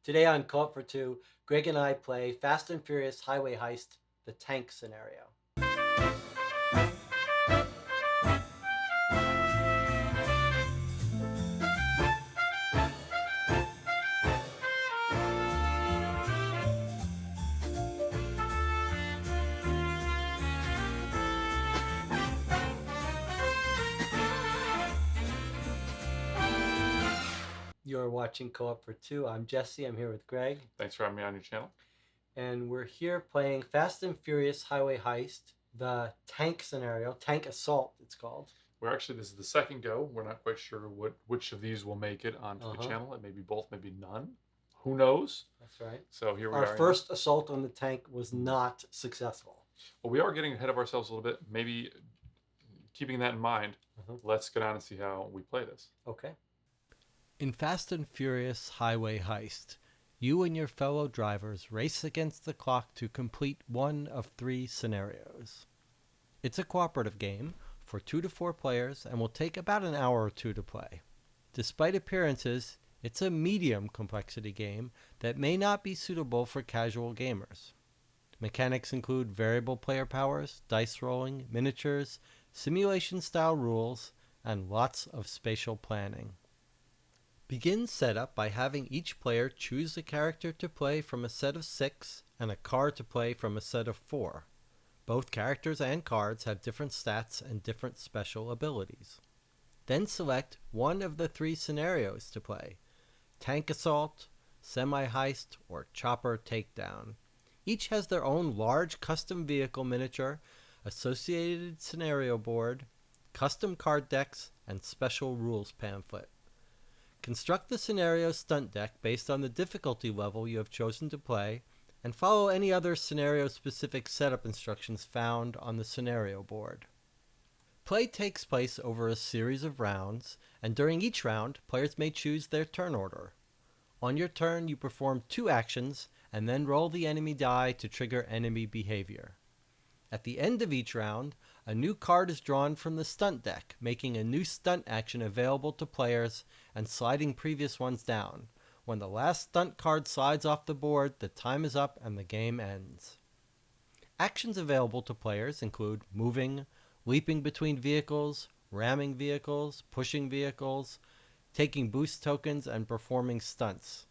Today on Co-op for Two, Greg and I play Fast and Furious Highway Heist, the tank scenario. You're watching Co-op for Two. I'm Jesse. I'm here with Greg. Thanks for having me on your channel. And we're here playing Fast and Furious Highway Heist, the tank scenario, tank assault it's called. This is the second go. We're not quite sure which of these will make it onto the channel. It may be both, maybe none. Who knows? That's right. So here we are. Our first assault on the tank was not successful. Well, we are getting ahead of ourselves a little bit. Maybe keeping that in mind, let's get on and see how we play this. Okay. In Fast and Furious Highway Heist, you and your fellow drivers race against the clock to complete one of 3 scenarios. It's a cooperative game for 2 to 4 players and will take about an hour or 2 to play. Despite appearances, it's a medium complexity game that may not be suitable for casual gamers. Mechanics include variable player powers, dice rolling, miniatures, simulation-style rules, and lots of spatial planning. Begin setup by having each player choose a character to play from a set of 6 and a car to play from a set of 4. Both characters and cards have different stats and different special abilities. Then select one of the 3 scenarios to play: Tank Assault, Semi-Heist, or Chopper Takedown. Each has their own large custom vehicle miniature, associated scenario board, custom card decks, and special rules pamphlet. Construct the scenario stunt deck based on the difficulty level you have chosen to play, and follow any other scenario-specific setup instructions found on the scenario board. Play takes place over a series of rounds, and during each round, players may choose their turn order. On your turn, you perform 2 actions, and then roll the enemy die to trigger enemy behavior. At the end of each round, a new card is drawn from the stunt deck, making a new stunt action available to players and sliding previous ones down. When the last stunt card slides off the board, the time is up and the game ends. Actions available to players include moving, leaping between vehicles, ramming vehicles, pushing vehicles, taking boost tokens, and performing stunts.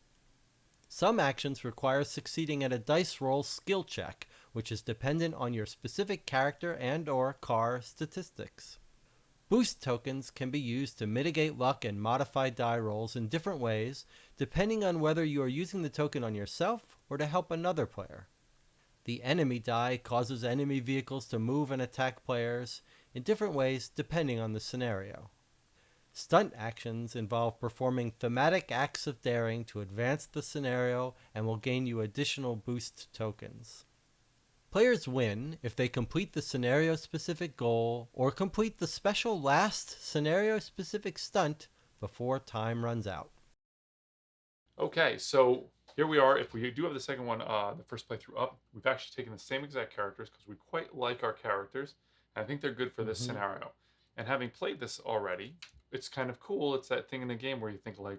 Some actions require succeeding at a dice roll skill check, which is dependent on your specific character and/or car statistics. Boost tokens can be used to mitigate luck and modify die rolls in different ways, depending on whether you are using the token on yourself or to help another player. The enemy die causes enemy vehicles to move and attack players in different ways depending on the scenario. Stunt actions involve performing thematic acts of daring to advance the scenario and will gain you additional boost tokens. Players win if they complete the scenario-specific goal or complete the special last scenario-specific stunt before time runs out. Okay, so here we are. If we do have the second one, the first playthrough up, we've actually taken the same exact characters because we quite like our characters, and I think they're good for this scenario. And having played this already, it's kind of cool. It's that thing in the game where you think like,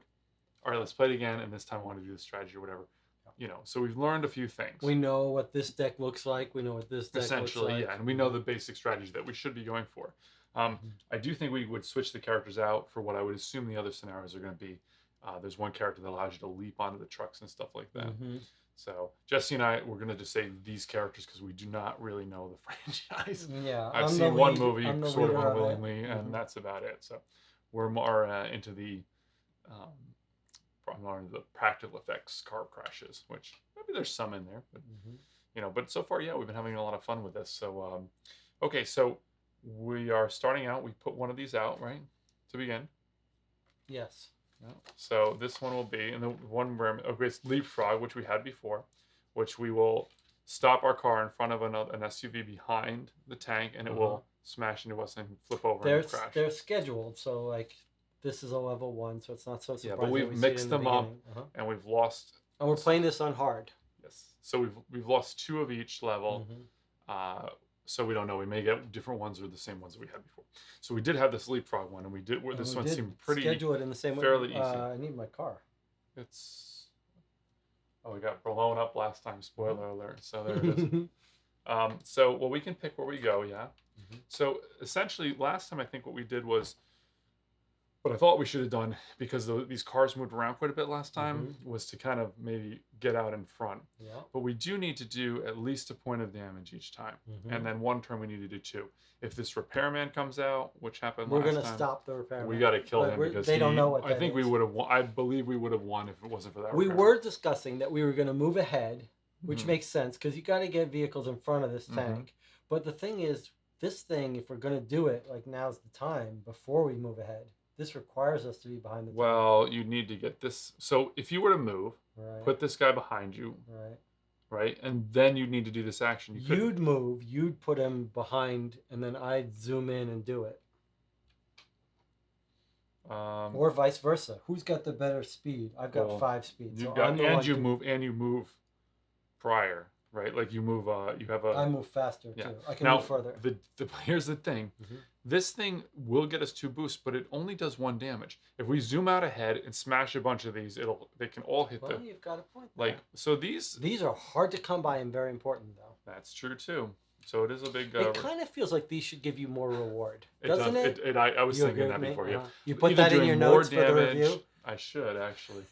all right, let's play it again, and this time I want to do the strategy or whatever. You know, so we've learned a few things. We know what this deck looks like. We know what this deck essentially looks like. Yeah, and we know the basic strategy that we should be going for. I do think we would switch the characters out for what I would assume the other scenarios are going to be. There's one character that allows you to leap onto the trucks and stuff like that. So Jesse and I, we're going to just say these characters because we do not really know the franchise. Yeah, I've seen one movie sort of unwillingly, and that's about it. So we're more into the practical effects car crashes, which maybe there's some in there, but you know. But so far, yeah, we've been having a lot of fun with this. So okay, so we are starting out. We put one of these out, right, to begin. Yes. So this one will be, and the one where it's leapfrog, which we had before, which we will stop our car in front of an SUV behind the tank, and it will smash into us and flip over and crash. They're scheduled, so like this is a level 1, so it's not so surprising. Yeah, but we've mixed them up, and we've lost. And we're playing this on hard. Yes, so we've lost 2 of each level. So we don't know. We may get different ones or the same ones that we had before. So we did have this leapfrog one, and we did. This one seemed pretty schedule it in the same fairly way. easy. I need my car. It's Oh, we got blown up last time. Spoiler alert. So there it is. So, well, we can pick where we go, yeah. So essentially, last time I think what we did was, what I thought we should have done, because these cars moved around quite a bit last time, was to kind of maybe get out in front. Yeah. But we do need to do at least a point of damage each time. And then one turn we need to do two. If this repairman comes out, which happened We're last gonna time, stop the repairman. we got to kill him because they don't know what I that think we is. would have won. I believe we would have won if it wasn't for that We repairman. were discussing that we were going to move ahead, which makes sense because you got to get vehicles in front of this tank. But the thing is, this thing, if we're going to do it, like now's the time before we move ahead. This requires us to be behind the tank. Well, you need to get this. So if you were to move, Right. put this guy behind you, Right. right, and then you'd need to do this action. You'd move, you'd put him behind, and then I'd zoom in and do it. Or vice versa. Who's got the better speed? I've got 5 speeds. You So got, I'm the and one you move, and you move prior, right? Like you move. You have a. I move faster too. I can now, move further. Here's the thing. This thing will get us 2 boosts, but it only does 1 damage. If we zoom out ahead and smash a bunch of these, they can all hit Well, the. you've got a point there. Like so these are hard to come by and very important though. That's true too. So it is a big. It kind of feels like these should give you more reward, It doesn't does. it? I was You thinking agree that with me? before. Yeah. You put Either that in doing your more notes for the review. I should actually.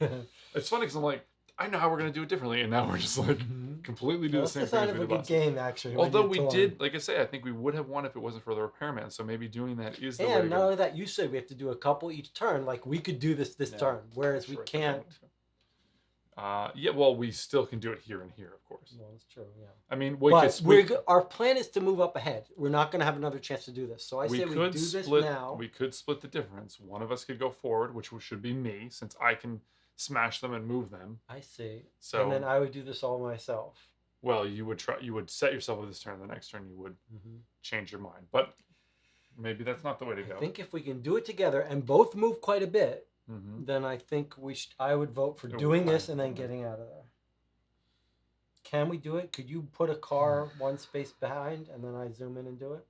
It's funny because I'm like, I know how we're gonna do it differently, and now we're just like completely do the same That's thing not as a we did good last time. game actually. Although we did, like I say, I think we would have won if it wasn't for the repairman. So maybe doing that is the way to And not go. only that, you said we have to do a couple each turn. Like we could do this turn, whereas we can't. Yeah, well, we still can do it here and here, of course. Well, that's true. Yeah. I mean, our plan is to move up ahead. We're not going to have another chance to do this. So I say we do this now. We could split the difference. One of us could go forward, which should be me, since I can smash them and move them. I see. So and then I would do this all myself. Well, you would try. You would set yourself with this turn. The next turn, you would change your mind. But maybe that's not the way to go. I think if we can do it together and both move quite a bit, then I think I would vote for doing this and then getting out of there. Can we do it? Could you put a car 1 space behind and then I zoom in and do it?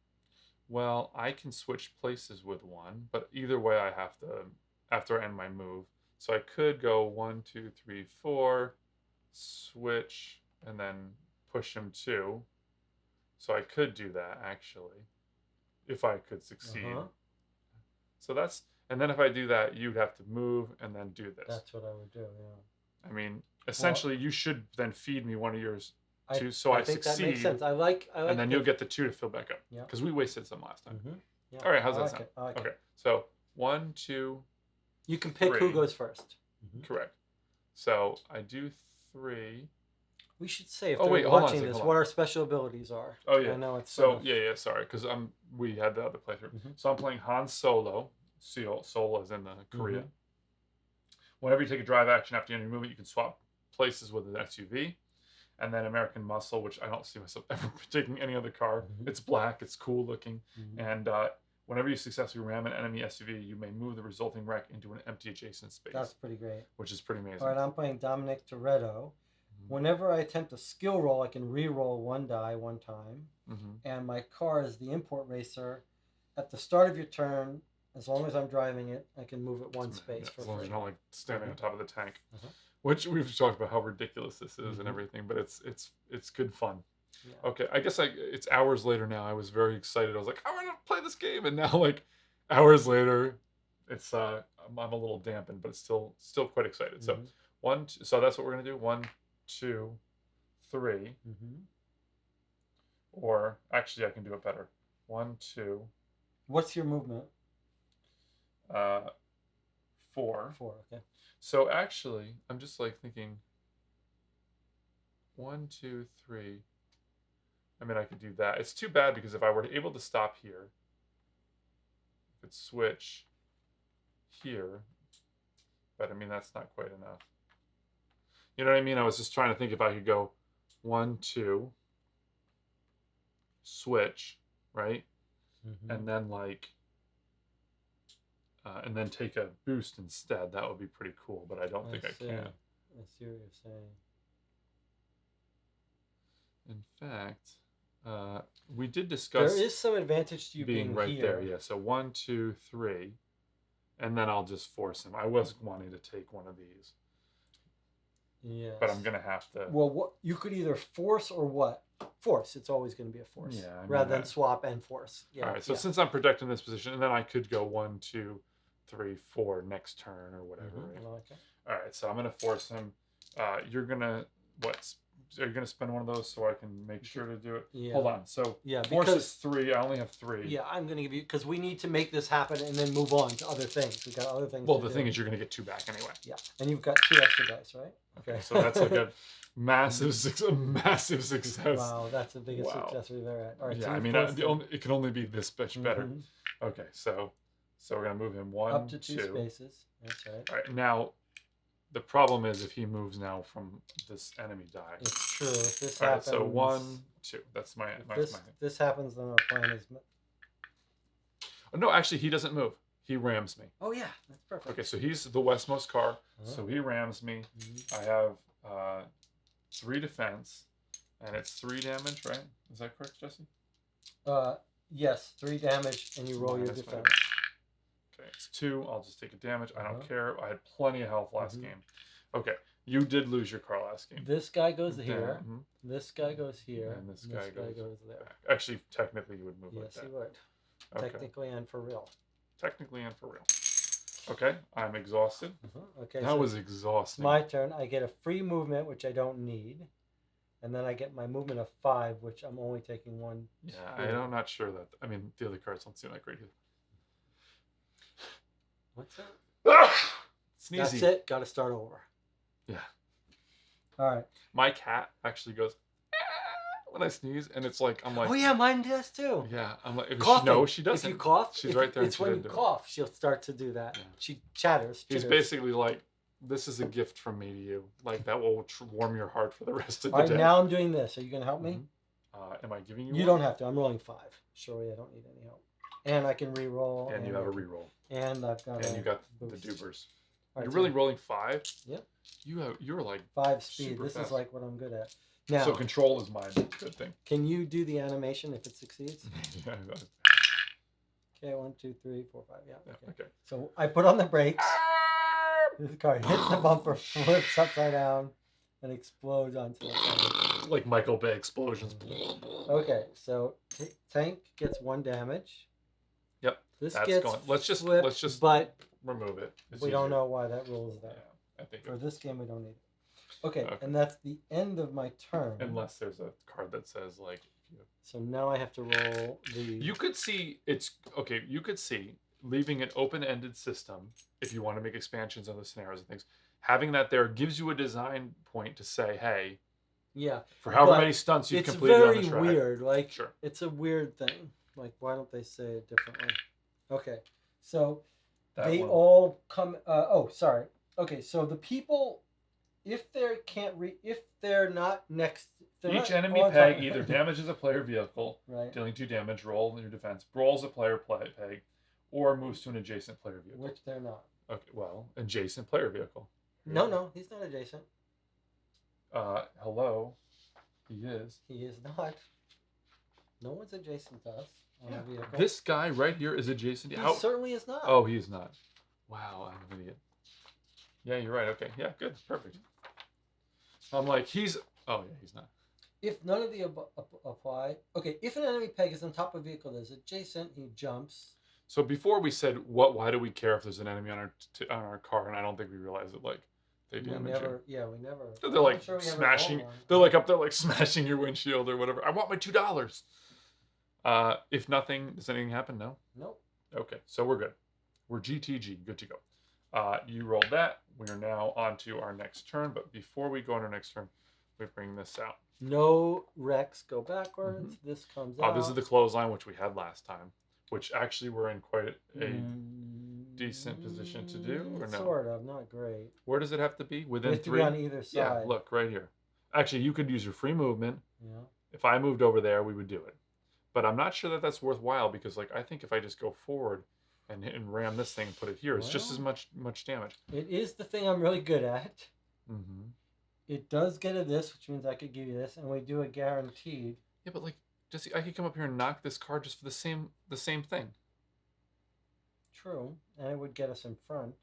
Well, I can switch places with one, but either way, I have to after I end my move. So I could go 1, 2, 3, 4, switch, and then push him 2. So I could do that actually, if I could succeed. So that's. And then if I do that, you'd have to move and then do this. That's what I would do, yeah. I mean, essentially, you should then feed me one of yours too, I think succeed. that makes sense. I like and then you'll get the 2 to fill back up. Yeah. Because we wasted some last time. Yeah. All right, how's that sound? I like okay, it. so 1, 2. You can pick 3. who goes first. Correct. So I do 3. We should say if Oh, they're wait, hold on a watching second, this, hold what on. our special abilities are. Oh yeah. I know it's so yeah. Sorry, because we had the other playthrough. So I'm playing Han Solo. Solo is in the Korea. Whenever you take a drive action after your movement, you can swap places with an SUV. And then American Muscle, which I don't see myself ever taking any other car. It's black, it's cool looking, and whenever you successfully ram an enemy SUV, you may move the resulting wreck into an empty adjacent space. That's pretty great. Which is pretty amazing. All right, I'm playing Dominic Toretto. Whenever I attempt a skill roll, I can re-roll 1 die 1 time. And my car is the import racer. At the start of your turn, as long as I'm driving it, I can move it 1 space for as long free. as you're not like standing on top of the tank. Which we've talked about how ridiculous this is and everything, but it's good fun. Yeah. Okay, I guess it's hours later now. I was very excited. I was like, I want to play this game, and now like hours later, it's I'm a little dampened, but it's still quite excited. So so that's what we're gonna do. 1, 2, 3. Or actually, I can do it better. 1, 2. What's your movement? 4. 4. Okay. So actually, I'm just like thinking 1, 2, 3. I mean, I could do that. It's too bad because if I were able to stop here, I could switch here. But I mean, that's not quite enough. You know what I mean? I was just trying to think if I could go 1, 2, switch, right? And then like, and then take a boost instead. That would be pretty cool, but I don't think I can. I see what you're saying. In fact, we did discuss. There is some advantage to you being right here. there. Yeah. So 1, 2, 3, and then I'll just force him. I was wanting to take one of these. Yes. But I'm gonna have to. Well, what you could either force or what? Force. It's always going to be a force. Yeah, I mean, rather than swap and force. Yeah. All right. So yeah. since I'm protecting this position, and then I could go 1, 2, 3, 4 next turn or whatever. Mm-hmm. Right? Okay. All right. So I'm gonna force him. You're gonna what? Are you gonna spend one of those so I can make sure to do it? Yeah. Hold on. So Yeah, force because- is 3. I only have 3. Yeah, I'm going to give you because we need to make this happen and then move on to other things. We've got other things. Well, to the do. thing is, you're gonna get 2 back anyway. Yeah, and you've got 2 extra dice, right? Okay. So that's like a massive success. Wow, that's the biggest Wow. success we've ever had. All right. Yeah, so I you mean, forced it can only be this much better. Mhm. Okay, so we're gonna move him 1, Up to 2 2. spaces. That's right. All right, now the problem is if he moves now from this enemy die. It's true. If this All right, happens, so 1, 2. That's my if my. this happens, then our plan is. Oh, no, actually, he doesn't move. He rams me. Oh yeah, that's perfect. Okay, so he's the westmost car. Uh-huh. So he rams me. Mhm. I have 3 defense, and it's 3 damage, right? Is that correct, Jesse? Yes, 3 damage, and you roll your Minus my defense. Okay, it's 2. I'll just take a damage. I don't Uh-huh. care. I had plenty of health last Mhm. game. Okay, you did lose your car last game. This guy goes here. Mhm. This guy goes here. And this guy goes there. Back. Actually, technically, you would move Yes, like he that. would. Okay. Technically and for real. Technically and for real. Okay, I'm exhausted. Okay. That so was it's exhausting. my turn. I get a free movement, which I don't need, and then I get my movement of 5, which I'm only taking 1. Yeah, 2. I'm not sure that. I mean, the other cards don't seem like great either. What's that? Sneezy. That's it. Got to start over. Yeah. All right. My cat actually goes when I sneeze, and it's like I'm like. Oh yeah, mine does too. Yeah, I'm like. Coughing. No, she doesn't. If you cough, she's right there. It's when you cough, she'll start to do that. Yeah. She chatters. He's chitters. basically like, "This is a gift from me to you. Like that will warm your heart for the rest of the All right, day." now I'm doing this. Are you gonna help me? Am I giving you? You one? don't have to. I'm rolling 5. Surely I don't need any help. And I can re-roll. And you have a reroll. And I've got. And you got the boost. dubers. All right, You're so really rolling 5. Yep. You're like 5 speed. super This fast. is like what I'm good at. Now, so control is my good thing. can you do the animation if it succeeds? Yeah, Okay, 1, 2, 3, 4, 5. Yeah. yeah, Okay. okay. So I put on the brakes. This car hits the bumper, flips upside down, and explodes onto the ground. Like Michael Bay explosions. Okay, so tank gets 1 damage. Yep. This That's gets going. Let's flipped, just but remove it. It's we don't easier. know why that rule is Yeah, there. I think. For this game, we don't need it. Okay, Okay. and that's the end of my turn. Unless there's a card that says like. So now I have to roll the. You could see it's okay. You could see leaving an open-ended system if you want to make expansions on the scenarios and things. Having that there gives you a design point to say, hey, Yeah. for however But many stunts you've It's completed on very the track. weird. Like, Sure. it's a weird thing. Like, why don't they say it differently? Okay, so That they one. all come. Oh, sorry. Okay, so the people, if they're not next. They're Each not enemy on peg top- either damages a player vehicle, right, dealing 2 damage, roll in your defense, brawls a player peg, or moves to an adjacent player vehicle. which they're not. Okay, well, adjacent player vehicle. No, he's not adjacent. Hello, he is. He is not. No one's adjacent to us on a vehicle. This guy right here is adjacent. he How? certainly is not. Oh, he's not. Wow, I'm an idiot. Yeah, you're right. Okay, yeah, good, perfect. I'm like, he's. Oh yeah, he's not. If none of the apply, okay. If an enemy peg is on top of a vehicle that is adjacent, he jumps. So before we said, why do we care if there's an enemy on our car? And I don't think we realized it. Like, they We damage never. Yeah, we never. They're I'm like sure we ever smashing. rolled one. They're like up there, like smashing your windshield or whatever. I want my $2. If nothing, does anything happen? No. Nope. Okay, so we're good. We're GTG, good to go. You rolled that. We are now on to our next turn. But before we go on our next turn, we bring this out. No wrecks go backwards. This comes out. This is the clothesline, which we had last time, which actually we're in quite a decent position to do, or no? Sort of, not great. Where does it have to be? Within With 3? on either side. Yeah, look, right here. Actually, you could use your free movement. Yeah. If I moved over there, we would do it. But I'm not sure that that's worthwhile because, like, I think if I just go forward and ram this thing and put it here, it's just as much damage. It is the thing I'm really good at. Mm-hmm. It does get a this, which means I could give you this, and we do a guaranteed. Yeah, but like, Jesse, I could come up here and knock this card just for the same thing. True, and it would get us in front.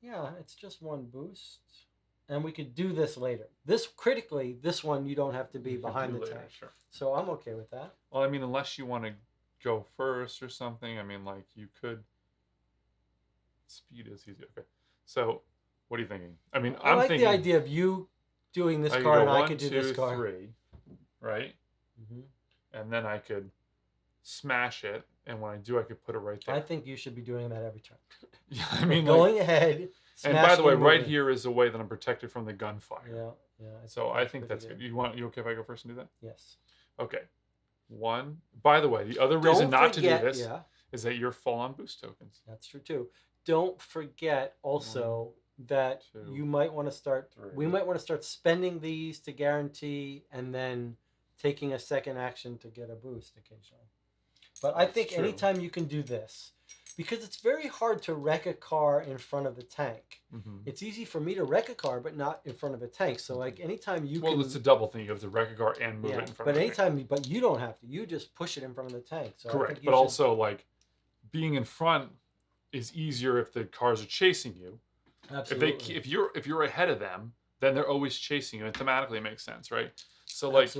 Yeah, it's just 1 boost. and we could do this later. This critically, this one you don't have to be You could behind do the later, tank. sure. So I'm okay with that. Well, I mean, unless you want to go first or something. I mean, like you could. Speed is easy. Okay. So, what are you thinking? I mean, I I'm like the thinking idea of you doing this I could car go and I one, could do this two, car. three, right? Hmm. And then I could smash it, and when I do, I could put it right there. I think you should be doing that every turn. Yeah, I mean, going ahead. And by the way, and right moving. here is a way that I'm protected from the gunfire. Yeah, yeah. So I think that's good. You okay if I go first and do that? Yes. Okay. One. By the way, the other reason not to do this is that you're full on boost tokens. That's true too. Don't forget also that you might want to start. We might want to start spending these to guarantee, and then taking a second action to get a boost occasionally. But I think anytime you can do this, because it's very hard to wreck a car in front of the tank. Mm-hmm. It's easy for me to wreck a car, but not in front of a tank. So like anytime you well, it's a double thing. You have to wreck a car and move it in front. But anytime, but you don't have to. You just push it in front of the tank. So correct. But also like being in front is easier if the cars are chasing you. Absolutely. If you're ahead of them, then they're always chasing you. And thematically, it makes sense, right? So like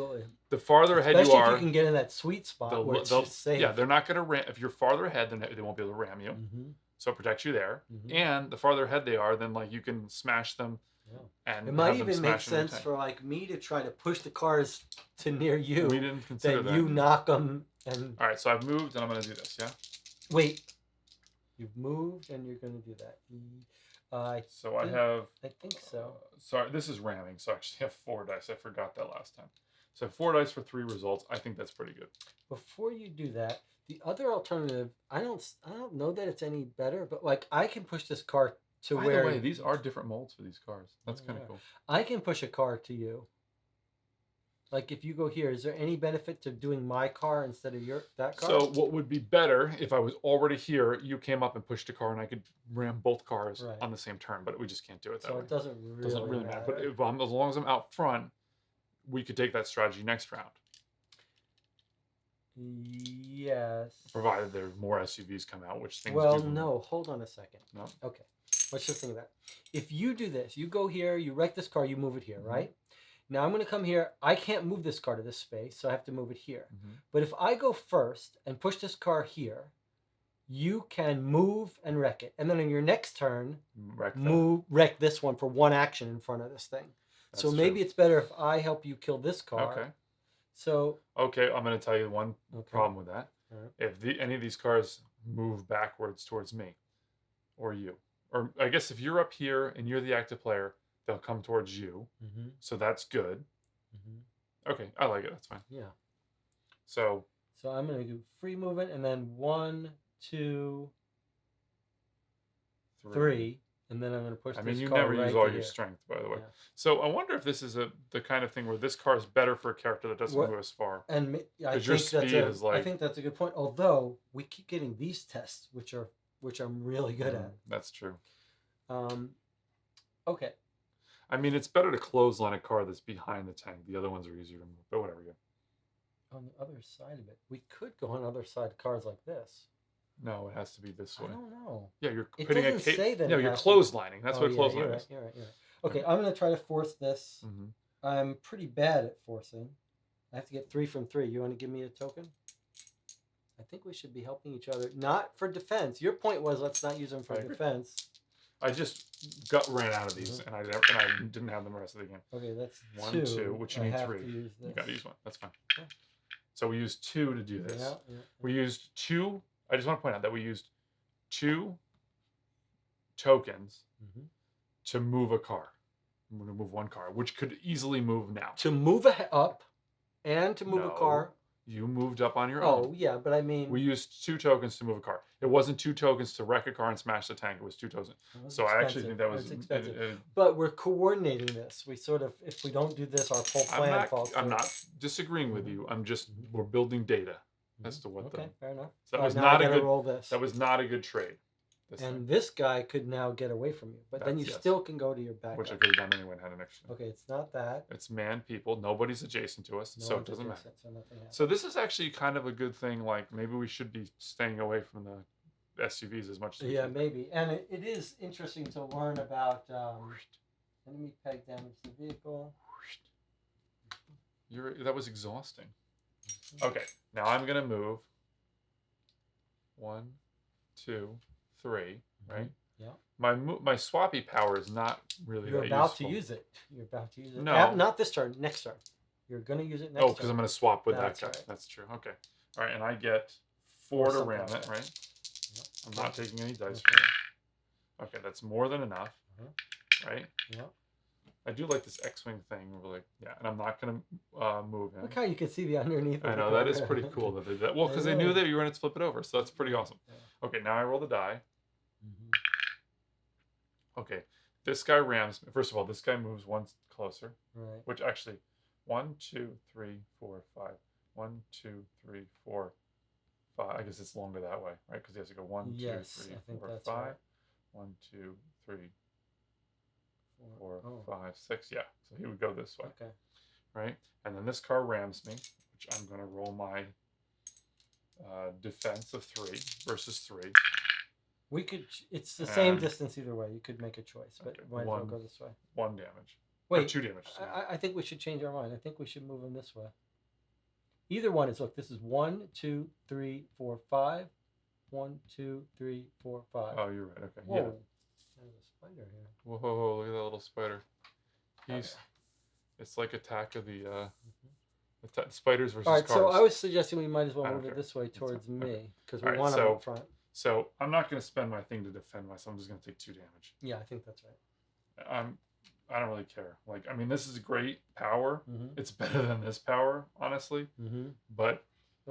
the farther ahead you are, if you can get in that sweet spot where it's just safe. Yeah, they're not going to ram. If you're farther ahead, then they won't be able to ram you. Mm-hmm. So it protects you there. Mm-hmm. And the farther ahead they are, then like you can smash them. Yeah. And it might even make sense for like me to try to push the cars to near you. We didn't consider that. You knock them and. All right, so I've moved and I'm going to do this. Yeah. Wait. You've moved and you're going to do that. I think so. Sorry, this is ramming, so I actually have 4 dice. I forgot that last time. So 4 dice for 3 results. I think that's pretty good. Before you do that, the other alternative, I don't know that it's any better, but like I can push this car to where. By the way, these are different molds for these cars. That's kind of cool. I can push a car to you. Like if you go here, is there any benefit to doing my car instead of that car? So what would be better if I was already here, you came up and pushed a car, and I could ram both cars on the same turn, but we just can't do it that way. So it doesn't really matter. But as long as I'm out front, we could take that strategy next round. Yes. Provided there's more SUVs come out, which things do. Well, no. Hold on a second. No. Okay. Let's just think of that. If you do this, you go here, you wreck this car, you move it here, right? Now I'm going to come here. I can't move this car to this space, so I have to move it here. Mm-hmm. But if I go first and push this car here, you can move and wreck it. And then on your next turn, wreck this one for 1 action in front of this thing. That's so maybe it's better if I help you kill this car. Okay. So. Okay, I'm going to tell you one problem with that. Right. If any of these cars move backwards towards me or you, or I guess if you're up here and you're the active player, they'll come towards you. Mm-hmm. So that's good. Mm-hmm. Okay, I like it. That's fine. Yeah. So I'm going to do free movement and then 1, 2, 3. And then I'm going to push this car you never use all your here. Strength, by the way. Yeah. So I wonder if this is the kind of thing where this car is better for a character that doesn't move as far. And I think that's a good point. Although we keep getting these tests, which I'm really good at. That's true. Okay. I mean, it's better to clothesline a car that's behind the tank. The other ones are easier to move, but whatever. Yeah. On the other side of it, we could go on other side cars like this. No, it has to be this way. I don't know. Yeah, you're putting a cable. No, you're clotheslining. That's what clotheslining is. You're right. Okay, I'm going to try to force this. Mm-hmm. I'm pretty bad at forcing. I have to get 3 from 3. You want to give me a token? I think we should be helping each other, not for defense. Your point was let's not use them for defense. I just ran out of these, and I didn't have them the rest of the game. Okay, that's 1, 2, which you need 3. You got to use 1. That's fine. Yeah. So we used 2 to do this. Yeah. We used 2. I just want to point out that we used 2 tokens to move a car. I'm going to move 1 car, which could easily move now. To move up and to move a car. You moved up on your own. Oh, yeah, but I mean... We used 2 tokens to move a car. It wasn't 2 tokens to wreck a car and smash the tank. It was 2 tokens. So I actually think that was... expensive. But we're coordinating this. We sort of... If we don't do this, our whole plan falls through. I'm not disagreeing with you. I'm just... We're building data as to what fair enough. So that was not a good... Roll this. That was not a good trade. This guy could now get away from you, but then you still can go to your backup. Which I could have done anyway and had an extra. Okay, it's not that. It's people. Nobody's adjacent to us, so it doesn't matter. So this is actually kind of a good thing. Like maybe we should be staying away from the SUVs as much as we can. Maybe. And it is interesting to learn about Enemy peg damage the vehicle. That was exhausting. Okay, now I'm gonna move. 1, 2, 3. Right. Yeah. My swappy power is not really. You're that about useful. to use it. You're about to use it. No. Not this turn. Next turn. You're gonna use it next Oh, turn. because I'm gonna swap with That's that guy. right. That's true. Okay. All right, and I get 4 to something ram like it. that. Right. Yep. I'm not taking any dice Okay. for it. Okay, that's more than enough. Right. Yep. I do like this X-wing thing. Where and I'm not gonna move him. Look how you can see the underneath. I know that is pretty cool that they did that. Well, because they knew that you were going to flip it over, so that's pretty awesome. Yeah. Okay, now I roll the die. Okay, this guy rams me. First of all, this guy moves one closer. Right. Which actually, 1, 2, 3, 4, 5. 1, 2, 3, 4, 5. I guess it's longer that way, right? Because he has to go 1, 2, 3, 4, 5. Right. 1, 2, 3, 4, 5, 6. Yeah, so he would go this way. Okay. Right, and then this car rams me, which I'm going to roll my defense of 3 versus 3. We could. It's the same distance either way. You could make a choice, but might as well go this way. 1 damage. Wait, or 2 damage. I think we should change our mind. I think we should move him this way. Either one is. Look, this is 1, 2, 3, 4, 5. 1, 2, 3, 4, 5. Oh, you're right. Okay. Whoa. Yeah. There's a spider here. Whoa! Look at that little spider. It's like Attack of the Spiders versus All right, Cars. so I was suggesting we might as well move it this way towards me because we want him up front. So I'm not going to spend my thing to defend myself. I'm just going to take 2 damage. Yeah, I think that's right. I don't really care. I mean, this is great power. It's better than this power, honestly. But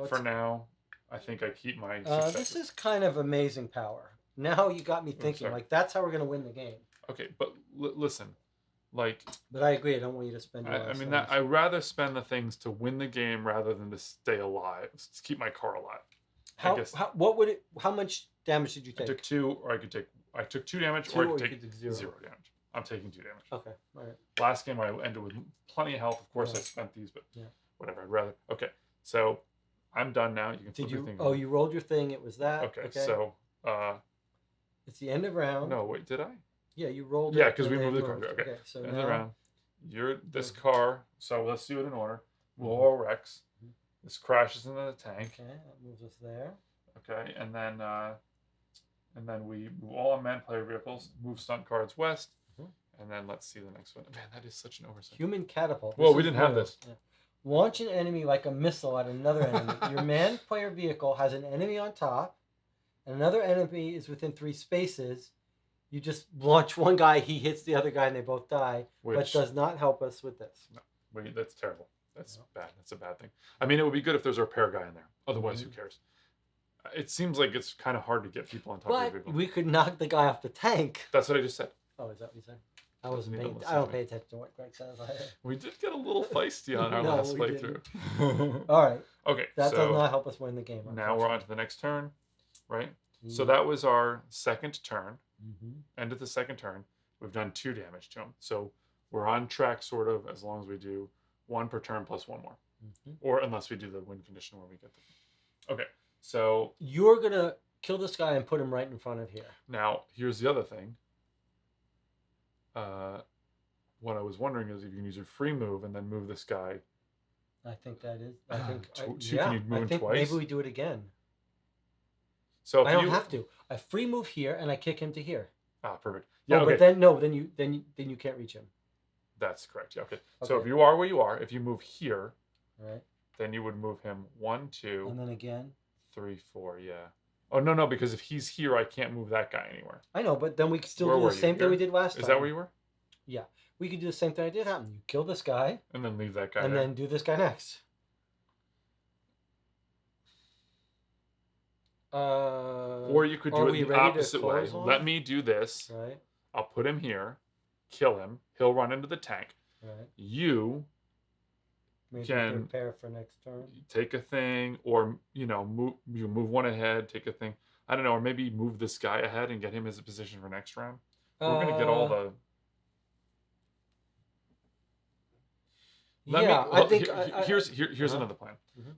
for now, I think I keep my successes. This is kind of amazing power. Now you got me thinking. That's how we're going to win the game. Okay, but listen. But I agree. I don't want you to spend. I'd rather spend the things to win the game rather than to stay alive. To keep my car alive. How much damage did you take? I took 2, or I took 2 damage, or I could take 0 damage. I'm taking 2 damage. Okay, all right. Last game I ended with plenty of health. Of course, I spent these, but whatever. I'd rather. Okay, so I'm done now. You can flip your thing. Oh, you rolled your thing. It was that. Okay. So. It's the end of round. No, wait. Did I? Yeah, you rolled. Yeah, because we moved the car. Okay. So end of the round. You're this car. So let's do it in order. We'll all Rex. This crashes into the tank. Okay, that moves us there. Okay, and then we move all unmanned player vehicles. Move stunt cards west. And then let's see the next one. Man, that is such an oversight. Human catapult. Well, we didn't have this. Yeah. Launch an enemy like a missile at another enemy. Your manned player vehicle has an enemy on top, and another enemy is within 3 spaces. You just launch one guy, he hits the other guy, and they both die. But does not help us with this. No, wait, that's terrible. That's bad. That's a bad thing. I mean, it would be good if there's a repair guy in there. Otherwise, who cares? It seems like it's kind of hard to get people on top of your vehicle. We could knock the guy off the tank. That's what I just said. Oh, is that what you said? I don't pay attention to what Greg says. We did get a little feisty on our last playthrough. All right. Okay. That does not help us win the game. Now we're on to the next turn, right? So that was our second turn. End of the second turn. We've done 2 damage to him. So we're on track, sort of, as long as we do 1 per turn plus 1 more. Or unless we do the win condition where we get the... Okay. So... You're going to kill this guy and put him right in front of here. Now, here's the other thing. What I was wondering is if you can use your free move and then move this guy. I think that is. Can you move him twice? Maybe we do it again. So if I don't have to. I free move here and I kick him to here. Ah, perfect. Yeah, okay. But then you can't reach him. That's correct. Yeah, okay. So if you are where you are, if you move here, right, then you would move him 1, 2, and then again 3, 4. Yeah. Oh no, because if he's here, I can't move that guy anywhere. I know, but then we can still do the same thing we did last time. Is that where you were? Yeah, we could do the same thing I did happen. You kill this guy, and then leave that guy, and then do this guy next. Or you could do it the opposite way. Let me do this. Right. I'll put him here, kill him. He'll run into the tank. Right. You can prepare for next turn. Take a thing, or move one ahead. Take a thing. I don't know, or maybe move this guy ahead and get him as a position for next round. We're gonna get all the. Here's another plan.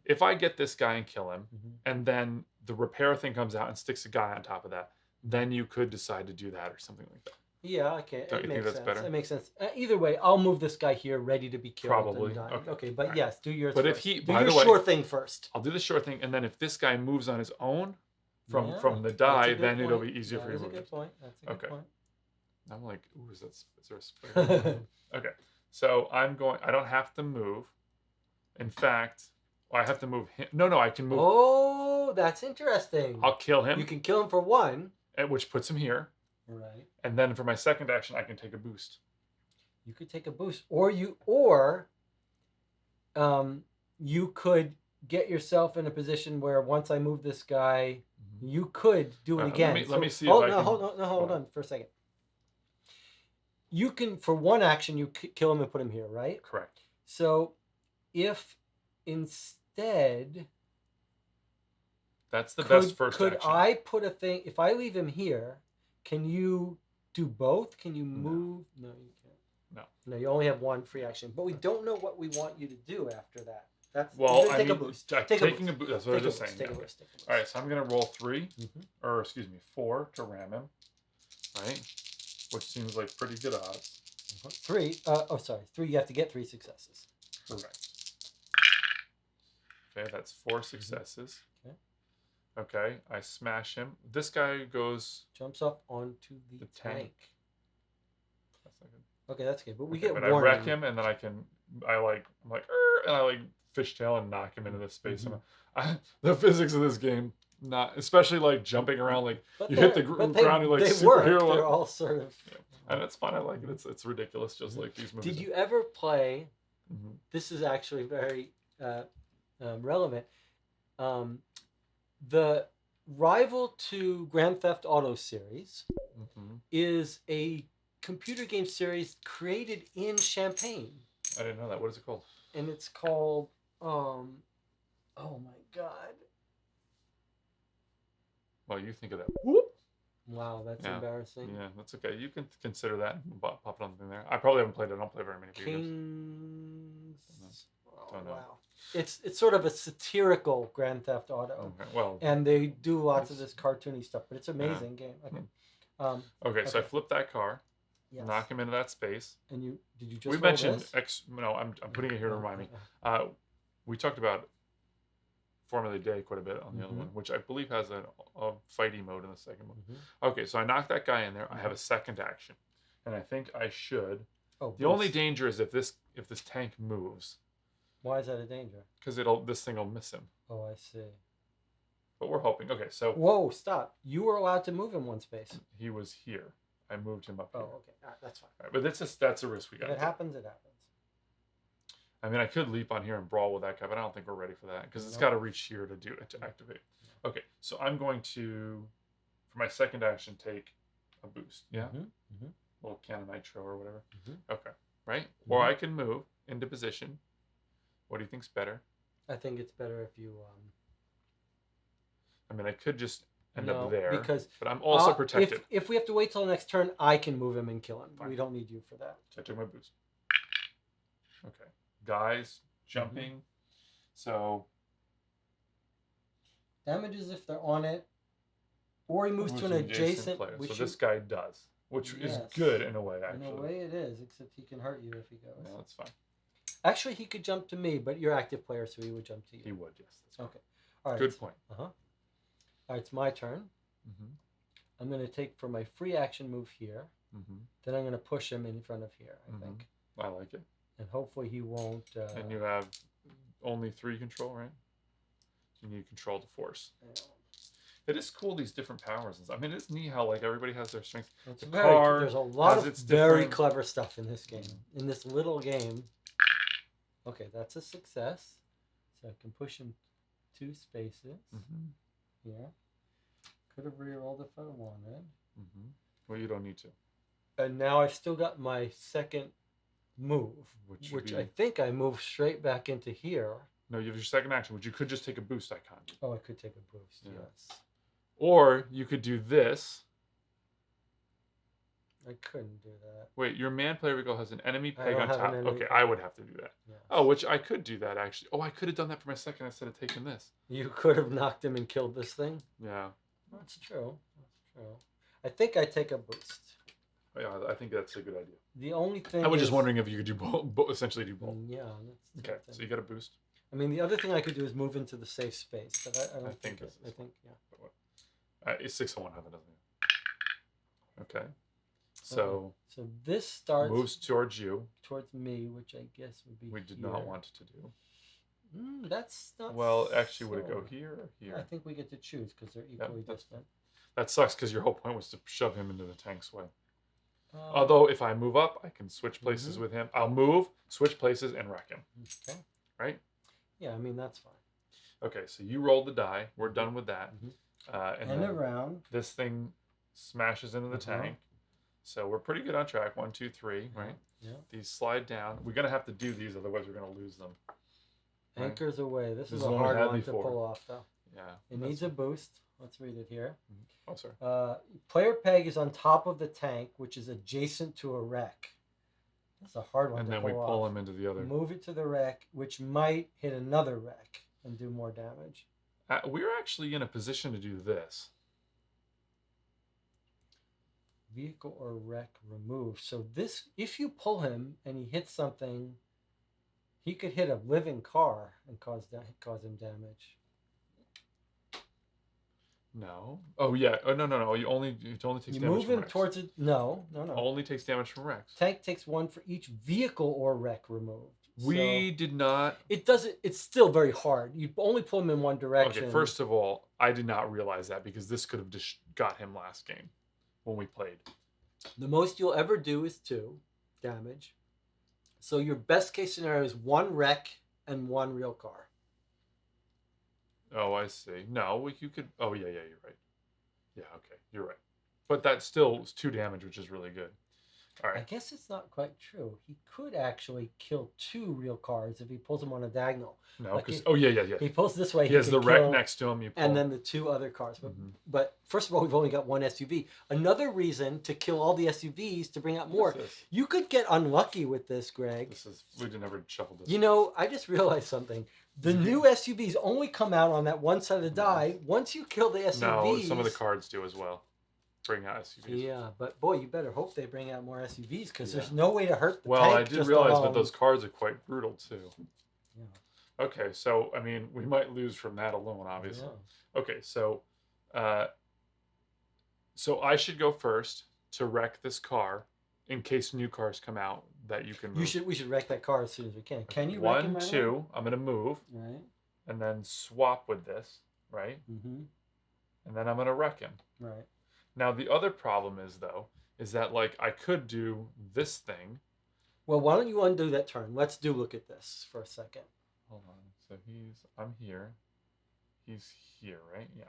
If I get this guy and kill him, and then the repair thing comes out and sticks a guy on top of that, then you could decide to do that or something like that. Yeah, okay. Don't It you think makes that's sense. better? It makes sense. Either way, I'll move this guy here, ready to be killed Probably. and dying. Okay. Okay, but Alright. yes, do yours But if first. he, do by your the way, sure thing first. I'll do the sure thing, and then if this guy moves on his own from Yeah, from the that's a die, good then it'll point. be easier for you to That is a move good it. point. That's a good Okay. point. I'm like, ooh, is there a spare? Okay. So I'm going. I don't have to move. In fact, I have to move him. No, I can move. Oh, that's interesting. I'll kill him. You can kill him for one. Which puts him here. Right. And then for my second action, I can take a boost. You could take a boost, or you could get yourself in a position where once I move this guy, you could do it again. Let me see. Hold on for a second. You can, for one action, you kill him and put him here, right? Correct. So, if instead, that's the best first could action. I put a thing? If I leave him here, can you do both? Can you move? No, you can't. No, you only have one free action. But we don't know what we want you to do after that. Take a boost. Taking a boost. That's what I was just saying. Take a boost. All right, so I'm gonna roll 3, or excuse me, 4 to ram him. Right, which seems like pretty good odds. 3. 3. You have to get 3 successes. Correct. Okay, that's 4 successes. Okay, I smash him. This guy jumps up onto the tank. That's not good. Okay, that's good. But we get but warning. I wreck him, and then I'm like, and I like fishtail and knock him into the space. The physics of this game, not especially like jumping around, like you hit the ground, you're like superhero. They're all sort of. Yeah. And it's fun. I like it. It's ridiculous, just like these movies. Did you ever play? This is actually very relevant. The rival to Grand Theft Auto series is a computer game series created in Champaign. I didn't know that. What is it called? And it's called, oh my God. Well, you think of that. Wow, that's embarrassing. Yeah, that's okay. You can consider that and pop it on there. I probably haven't played it. I don't play very many video games. Don't know. Wow. It's sort of a satirical Grand Theft Auto. Okay, well. And they do lots of this cartoony stuff, but it's an amazing game. Okay. Okay, so I flip that car. Yes. Knock him into that space. And did you just? We mentioned No, I'm putting it here to remind me. We talked about Formula Day quite a bit on the other one, which I believe has a fighty mode in the second one. Okay, so I knock that guy in there. I have a second action, and I think I should. The only danger is if this tank moves. Why is that a danger? Because this thing will miss him. Oh, I see. But we're hoping. Okay, so. Whoa! Stop! You were allowed to move him one space. He was here. I moved him up here. Oh, okay. All right, that's fine. All right, but that's a risk we got. If it happens, it happens. I mean, I could leap on here and brawl with that guy, but I don't think we're ready for that because it's got to reach here to activate. Okay, so I'm going to, for my second action, take a boost. Yeah? Little can of nitro or whatever. Okay, right? Or I can move into position. What do you think's better? I think it's better if you... I mean, I could just end up there, but I'm also protected. If we have to wait till the next turn, I can move him and kill him. Fine. We don't need you for that. So I took my boost. Okay. Guys, jumping. So... Damages if they're on it. Or he moves to an adjacent player. So this guy does, which is good in a way, actually. In a way it is, except he can hurt you if he goes. Yeah, that's fine. Actually, he could jump to me, but you're active player, so he would jump to you. He would, yes. Okay. All right. Good point. All right, it's my turn. I'm going to take for my free action move here. Then I'm going to push him in front of here, I think. I like it. And hopefully he won't... and you have only 3 control, right? You need control to force. It is cool, these different powers. I mean, it's neat how like everybody has their strengths. There's a lot of very clever stuff in this game. In this little game. Okay, that's a success. So I can push him 2 spaces. Yeah. Could have rerolled if I wanted. Well, you don't need to. And now I've still got my second move, which I think I move straight back into here. No, you have your second action, which you could just take a boost icon. Oh, I could take a boost, yes. Or you could do this. I couldn't do that. Wait, your man player vehicle has an enemy peg on top. Okay, peg. I would have to do that. Yes. Oh, which I could do that, actually. Oh, I could have done that for my second instead of taking this. You could have knocked him and killed this thing? Yeah. That's true. That's true. I think I take a boost. Yeah, I think that's a good idea. The only thing I was just is- wondering if you could do both, essentially do both. Yeah, that's the Okay, thing. so you got a boost. I mean, the other thing I could do is move into the safe space, but I don't think this it. I is think, yeah. It's 601 heaven, doesn't it? Okay. So So this starts moves towards you. towards me, which I guess would be We did here. not want to do. That's not. Well, actually, would it go so- here or here? I think we get to choose because they're equally distant. That sucks because your whole point was to shove him into the tank's way. Um, Although if I move up, I can switch places Mm-hmm. with him. I'll move, switch places, and wreck him. Okay. Right? Yeah, I mean that's fine. Okay, so you rolled the die. We're done with that. Mhm. And And then around. this thing smashes into the Uh-huh. tank. So we're pretty good on track. 1, 2, 3. Right? Yeah. These slide down. We're gonna have to do these, otherwise we're gonna lose them. Right? Anchors away. This This is is a one we hard had one before. to pull off, though. Yeah. It needs a boost. Let's read it here. Oh, sorry. Player peg is on top of the tank, which is adjacent to a wreck. That's a hard one And to then pull we off. pull him into the other. Move it to the wreck, which might hit another wreck and do more damage. We're actually in a position to do this. Vehicle or wreck removed. So this, if you pull him and he hits something, he could hit a living car and cause him damage. No. Oh yeah. Oh no. It only takes You damage move from him wrecks. towards it. No. Only takes damage from wrecks. Tank takes 1 for each vehicle or wreck removed. We did not. It doesn't. It's still very hard. You only pull him in one direction. Okay. First of all, I did not realize that because this could have just got him last game when we played. The most you'll ever do is 2 damage. So your best case scenario is 1 wreck and 1 real car. Oh, I see. No, you could. Oh yeah, you're right. Yeah, okay, you're right. But that still is 2 damage, which is really good. All I right. guess it's not quite true. He could actually kill 2 real cars if he pulls them on a diagonal. No, like because he- He pulls this way. He has could the wreck kill- next to him. You pull and then the 2 other cars. But first of all, we've only got 1 SUV. Another reason to kill all the SUVs to bring out more. You could get unlucky with this, Greg. we didn't ever shuffle this. You know, I just realized something. The new SUVs only come out on that one side of the die. Once you kill the SUVs. No, some of the cards do as well. Bring out SUVs. Yeah, but boy, you better hope they bring out more SUVs because there's no way to hurt the Well, tank I did just realize alone. that those cards are quite brutal too. Yeah. Okay, so I mean, we might lose from that alone, obviously. Yeah. Okay, so I should go first to wreck this car in case new cars come out that you can move. We should wreck that car as soon as we can. Can you wreck 1, him right 2, I'm gonna move now? Right. and then swap with this, right? Mm-hmm. And then I'm gonna wreck him. Right. Now the other problem is that like I could do this thing. Well, why don't you undo that turn? Let's look at this for a second. Hold on. So I'm here. He's here, right? Yeah.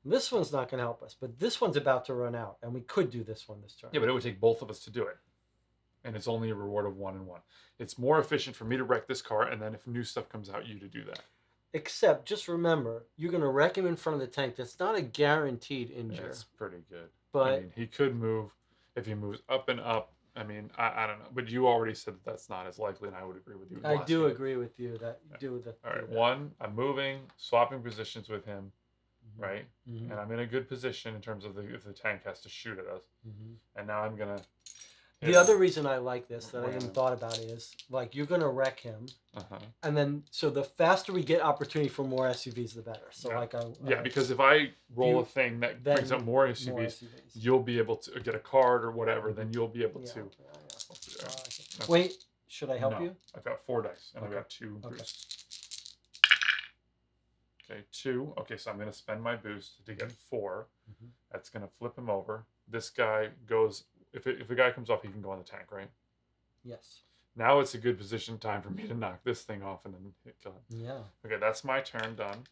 This one's not going to help us, but this one's about to run out, and we could do this one this turn. Yeah, but it would take both of us to do it. And it's only a reward of 1 and 1. It's more efficient for me to wreck this car, and then if new stuff comes out, you to do that. Except, just remember, you're going to wreck him in front of the tank. That's not a guaranteed injure. That's pretty good. But I mean, he could move if he moves up and up. I mean, I don't know. But you already said that's not as likely, and I would agree with you. I do agree with you that do the. All right, do that. 1, I'm moving, swapping positions with him, right? Mm-hmm. And I'm in a good position in terms of if the tank has to shoot at us. Mm-hmm. And now I'm going to... The other reason I like this that I Ram. hadn't thought about is like you're going to wreck him, Uh-huh. and then so the faster we get opportunity for more SUVs, the better. So Yeah. like Yeah, because if I roll you- a thing that then brings up more SUVs, you'll be able to get a card or whatever. Then you'll be able to. Yeah. Wait, should I help No, you? I've got 4 dice and I've Okay. got 2 Okay. boosts. Okay, 2. Okay, so I'm going to spend my boost to get 4. Mhm. That's going to flip him over. This guy goes. If a guy comes off, he can go on the tank, right? Yes. Now it's a good position time for me to knock this thing off and then kill him. Yeah. Okay, that's my turn done.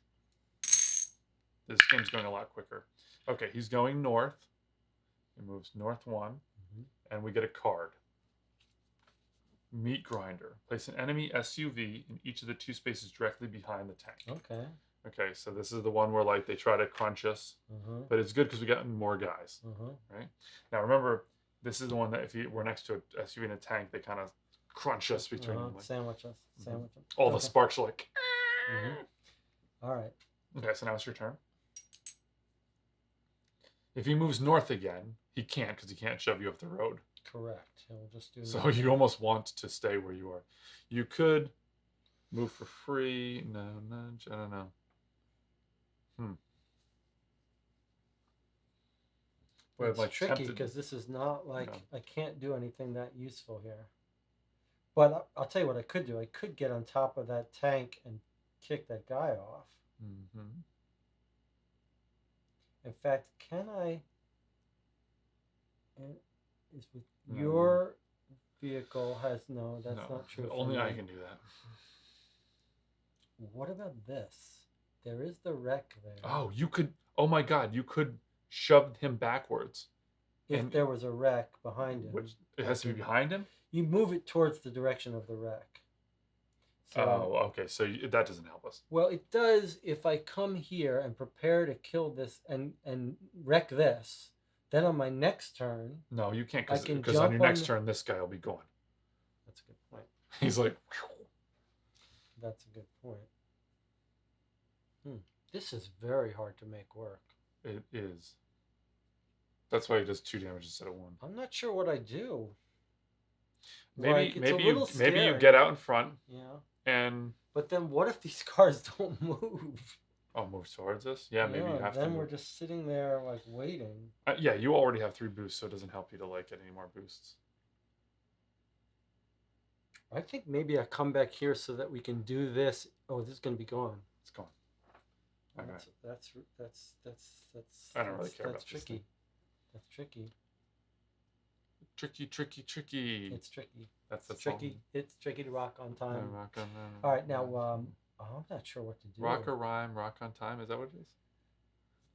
This game's going a lot quicker. Okay, he's going north. He moves north 1, and we get a card. Meat grinder. Place an enemy SUV in each of the 2 spaces directly behind the tank. Okay. Okay, so this is the one where like they try to crunch us, but it's good because we got more guys. Right now, remember, this is the one that if we're next to an SUV and a tank, they kind of crunch us between them. Like, Sandwich us. Sandwich them. all the sparks are like. All right. Okay, so now it's your turn. If he moves north again, he can't because he can't shove you off the road. Correct. And we'll just do. So you almost want to stay where you are. You could move for free. No, nudge. I don't know. But It's I'm like tricky tempted. because this is not like Yeah. I can't do anything that useful here. But I'll tell you what I could do. I could get on top of that tank and kick that guy off. Mm-hmm. In fact, can I? Is with No. your vehicle has no. That's No, not true. only for I me. can do that. What about this? There is the wreck there. Oh, you could. Oh my God, you could shove him backwards. If and- there was a wreck behind him, Which it has to be behind him. you move it towards the direction of the wreck. So, Oh, okay. So that doesn't help us. well, it does if I come here and prepare to kill this and wreck this. Then on my next turn, No, you can't I can because on your jump next on- turn, this guy will be gone. that's a good point. He's like, That's a good point. This is very hard to make work. it is. That's why he does 2 damage instead of 1. I'm not sure what I do. Maybe Like, it's a maybe little you scary. get out in front Yeah. and But then what if these cars don't move? move towards us. Yeah, maybe you have then to. we're just sitting there like waiting. Yeah, you already have 3 boosts, so it doesn't help you to like get any more boosts. I think maybe I come back here so that we can do this. Oh, this is going to be gone. It's gone. Okay. That's I don't really care that's about this tricky. thing. That's tricky. Tricky. It's tricky. That's It's tricky. It's tricky to rock on time. Rock on, All right, now I'm not sure what to do. rock or rhyme, rock on time. Is that what it is?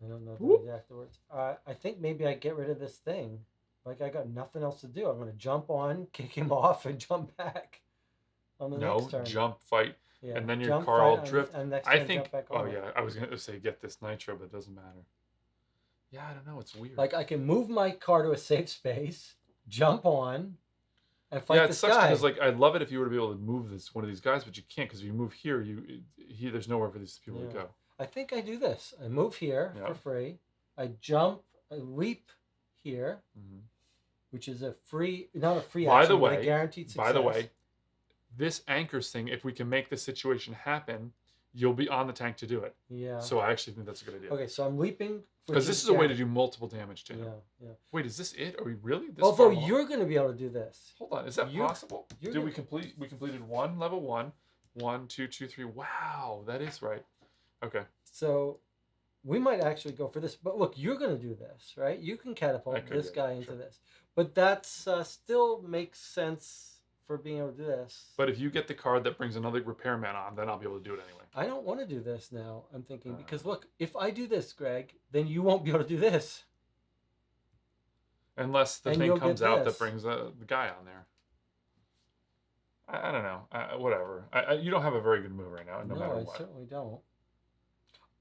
I don't know the Whoop. exact words. I think maybe I get rid of this thing. Like I got nothing else to do. I'm going to jump on, kick him off, and jump back on the next turn. Jump, fight, Yeah, and then your jump, car will fight, drift. And next I turn, think. jump back Oh on. yeah, I was gonna say get this nitro, but it doesn't matter. Yeah, I don't know. It's weird. Like I can move my car to a safe space, jump on, and fight yeah, it this sucks guy. because like I'd love it if you were to be able to move one of these guys, but you can't because if you move here, there's nowhere for these people to Yeah. go. I think I do this. I move here Yeah. for free. I jump, I leap here, Mm-hmm. which is a free, not a free By action, the but way, a guaranteed success. By the way, this anchors thing, if we can make this situation happen, you'll be on the tank to do it. Yeah. So I actually think that's a good idea. Okay, so I'm leaping. Because this is a way to do multiple damage to him. Yeah. Wait, is this it? Are we really? This Although far along? you're going to be able to do this. Hold on, is that you're- possible? you're Did we gonna- complete? We completed level 1. 1, 2, 2, 3. Wow, that is right. Okay. So we might actually go for this. But look, you're going to do this, right? You can I catapult could this do it, guy into sure. this. But that's still makes sense for being able to do this. But if you get the card that brings another repairman on, then I'll be able to do it anyway. I don't want to do this now, I'm thinking. Because look, if I do this, Greg, then you won't be able to do this. Unless the And thing you'll comes get out this. that brings the guy on there. I don't know. Whatever. You don't have a very good move right now, no matter I what. certainly don't.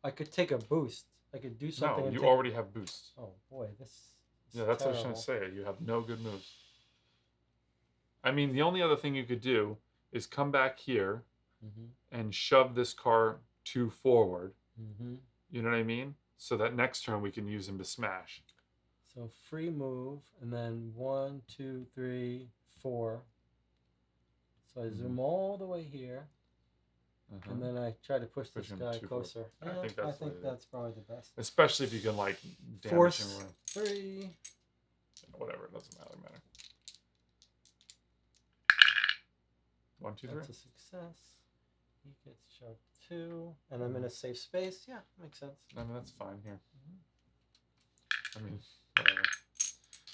I could take a boost. I could do something. No, and you take... already have boosts. Oh boy, this. is Yeah, that's what I was trying terrible. to say. You have no good moves. I mean, the only other thing you could do is come back here Mhm. and shove this car 2 forward. Mhm. You know what I mean? So that next turn we can use him to smash. So free move, and then 1, 2, 3, 4. So I zoom all the way here, Uh-huh. and then I try to push Push this him guy 2 forward. closer. I Yeah, think that's the way to do it. that's probably the best. Especially if you can like damage Force him. 3. Whatever, it doesn't really matter. 1, 2, 3. That's a success. He gets shoved 2, and I'm in a safe space. Yeah, makes sense. I mean, that's fine here. I mean, whatever.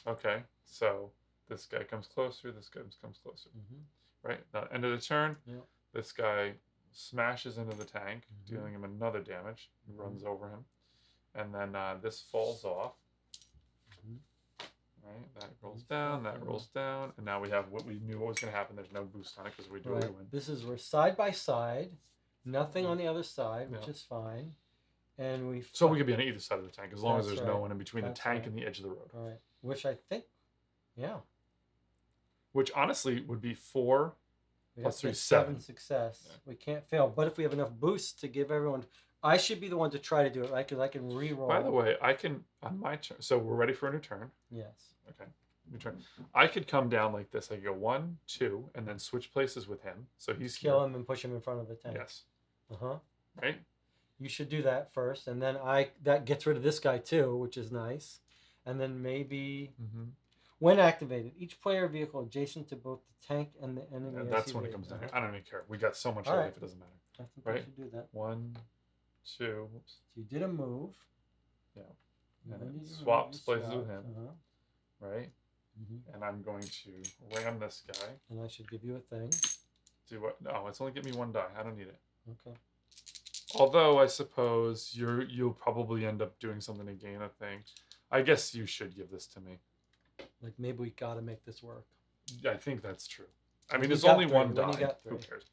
Okay, so this guy comes closer, this guy comes closer. Mm-hmm. Right? Now, end of the turn, Yep. this guy smashes into the tank, Mhm. dealing him another damage. He Mhm. runs over him. And then this falls off. Mhm. Right? That rolls Falls down, off, that yeah. rolls down. And now we have what we knew what was going to happen. There's no boost on it because we do Right. win. This is we're side by side, nothing on the other side, which Yeah. is fine, and we. So we could be on either side of the tank as long as That's there's no right. one in between That's the tank right. and the edge of the road. All right, which I think, yeah, Which honestly would be 4. we Plus have to three, get 7. success. Yeah. We can't fail, but if we have enough boosts to give everyone, I should be the one to try to do it, right? Because I can re-roll. By the way, I can on my turn. So we're ready for a new turn. Yes. Okay. Let me try. I could come down like this. I could go 1, 2, and then switch places with him. So he's Kill here. him and push him in front of the tank. Yes. Uh-huh. Right? You should do that first, and then that gets rid of this guy too, which is nice. And then maybe when activated, each player vehicle adjacent to both the tank and the enemy. Yeah, that's SUV. when it comes down here. I don't even care. We got so much All life, right. it doesn't matter. I think Right? we should do that. 1, 2. Whoops. So you did a move. Yeah. And And then it you swaps places swap. with him. Right? And I'm going to ram this guy. And I should give you a thing. Do what? No, it's only give me 1 die. I don't need it. Okay. Although I suppose you'll probably end up doing something to gain a thing. I guess you should give this to me. Like maybe we got to make this work. I think that's true. I mean, You there's got only 3. 1 When you die. got Who 3. cares?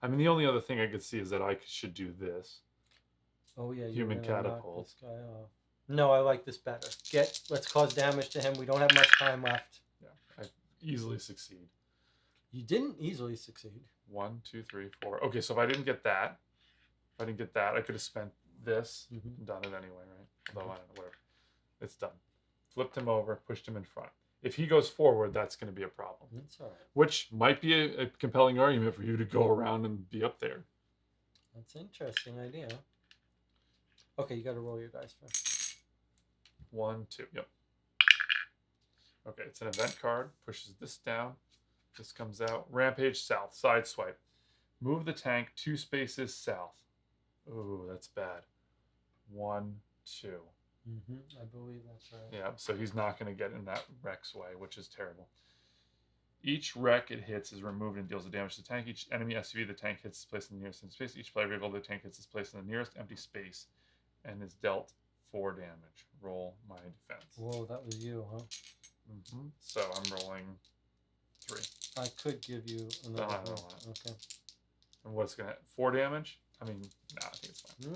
I mean, the only other thing I could see is that I should do this. Oh yeah, Human you're gonna knock catapult. this guy off. No, I like this better. Let's cause damage to him. We don't have much time left. Yeah, I easily succeed. You didn't easily succeed. 1, 2, 3, 4. Okay, so if I didn't get that, I could have spent this and done it anyway, right? Although I don't know, whatever. It's done. Flipped him over, pushed him in front. If he goes forward, that's going to be a problem. That's all right. Which might be a compelling argument for you to go around and be up there. That's an interesting idea. Okay, you got to roll your dice first. 1, 2. Yep. Okay, it's an event card. Pushes this down. This comes out. Rampage south. Side swipe. Move the tank 2 spaces south. Ooh, that's bad. 1, 2. I believe that's right. Yeah, so he's not going to get in that wreck's way, which is terrible. Each wreck it hits is removed and deals the damage to the tank. Each enemy SUV the tank hits is placed in the nearest empty space. Each player vehicle the tank hits is placed in the nearest empty space and is dealt 4 damage. Roll my defense. Whoa, that was you, huh? So I'm rolling 3. I could give you another I one. don't want it. Okay. And what's going to 4 damage? I mean, no, I think it's fine.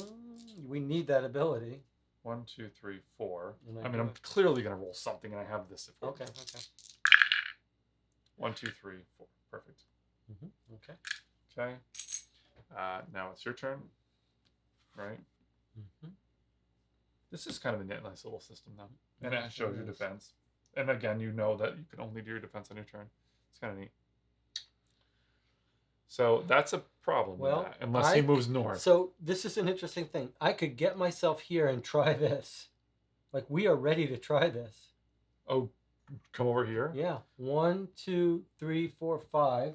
We need that ability. 1, 2, 3, 4. And I mean, I'm clearly going to roll something, and I have this at 4. Okay. 1, 2, 3, 4. Perfect. Okay. Okay. Now it's your turn, right? This is kind of a nice little system, though. And it shows your defense. And again, you know that you can only do your defense on your turn. It's kind of neat. So that's a problem with that, unless he moves north. So this is an interesting thing. I could get myself here and try this. Like, we are ready to try this. Oh, come over here? Yeah. 1, 2, 3, 4, 5.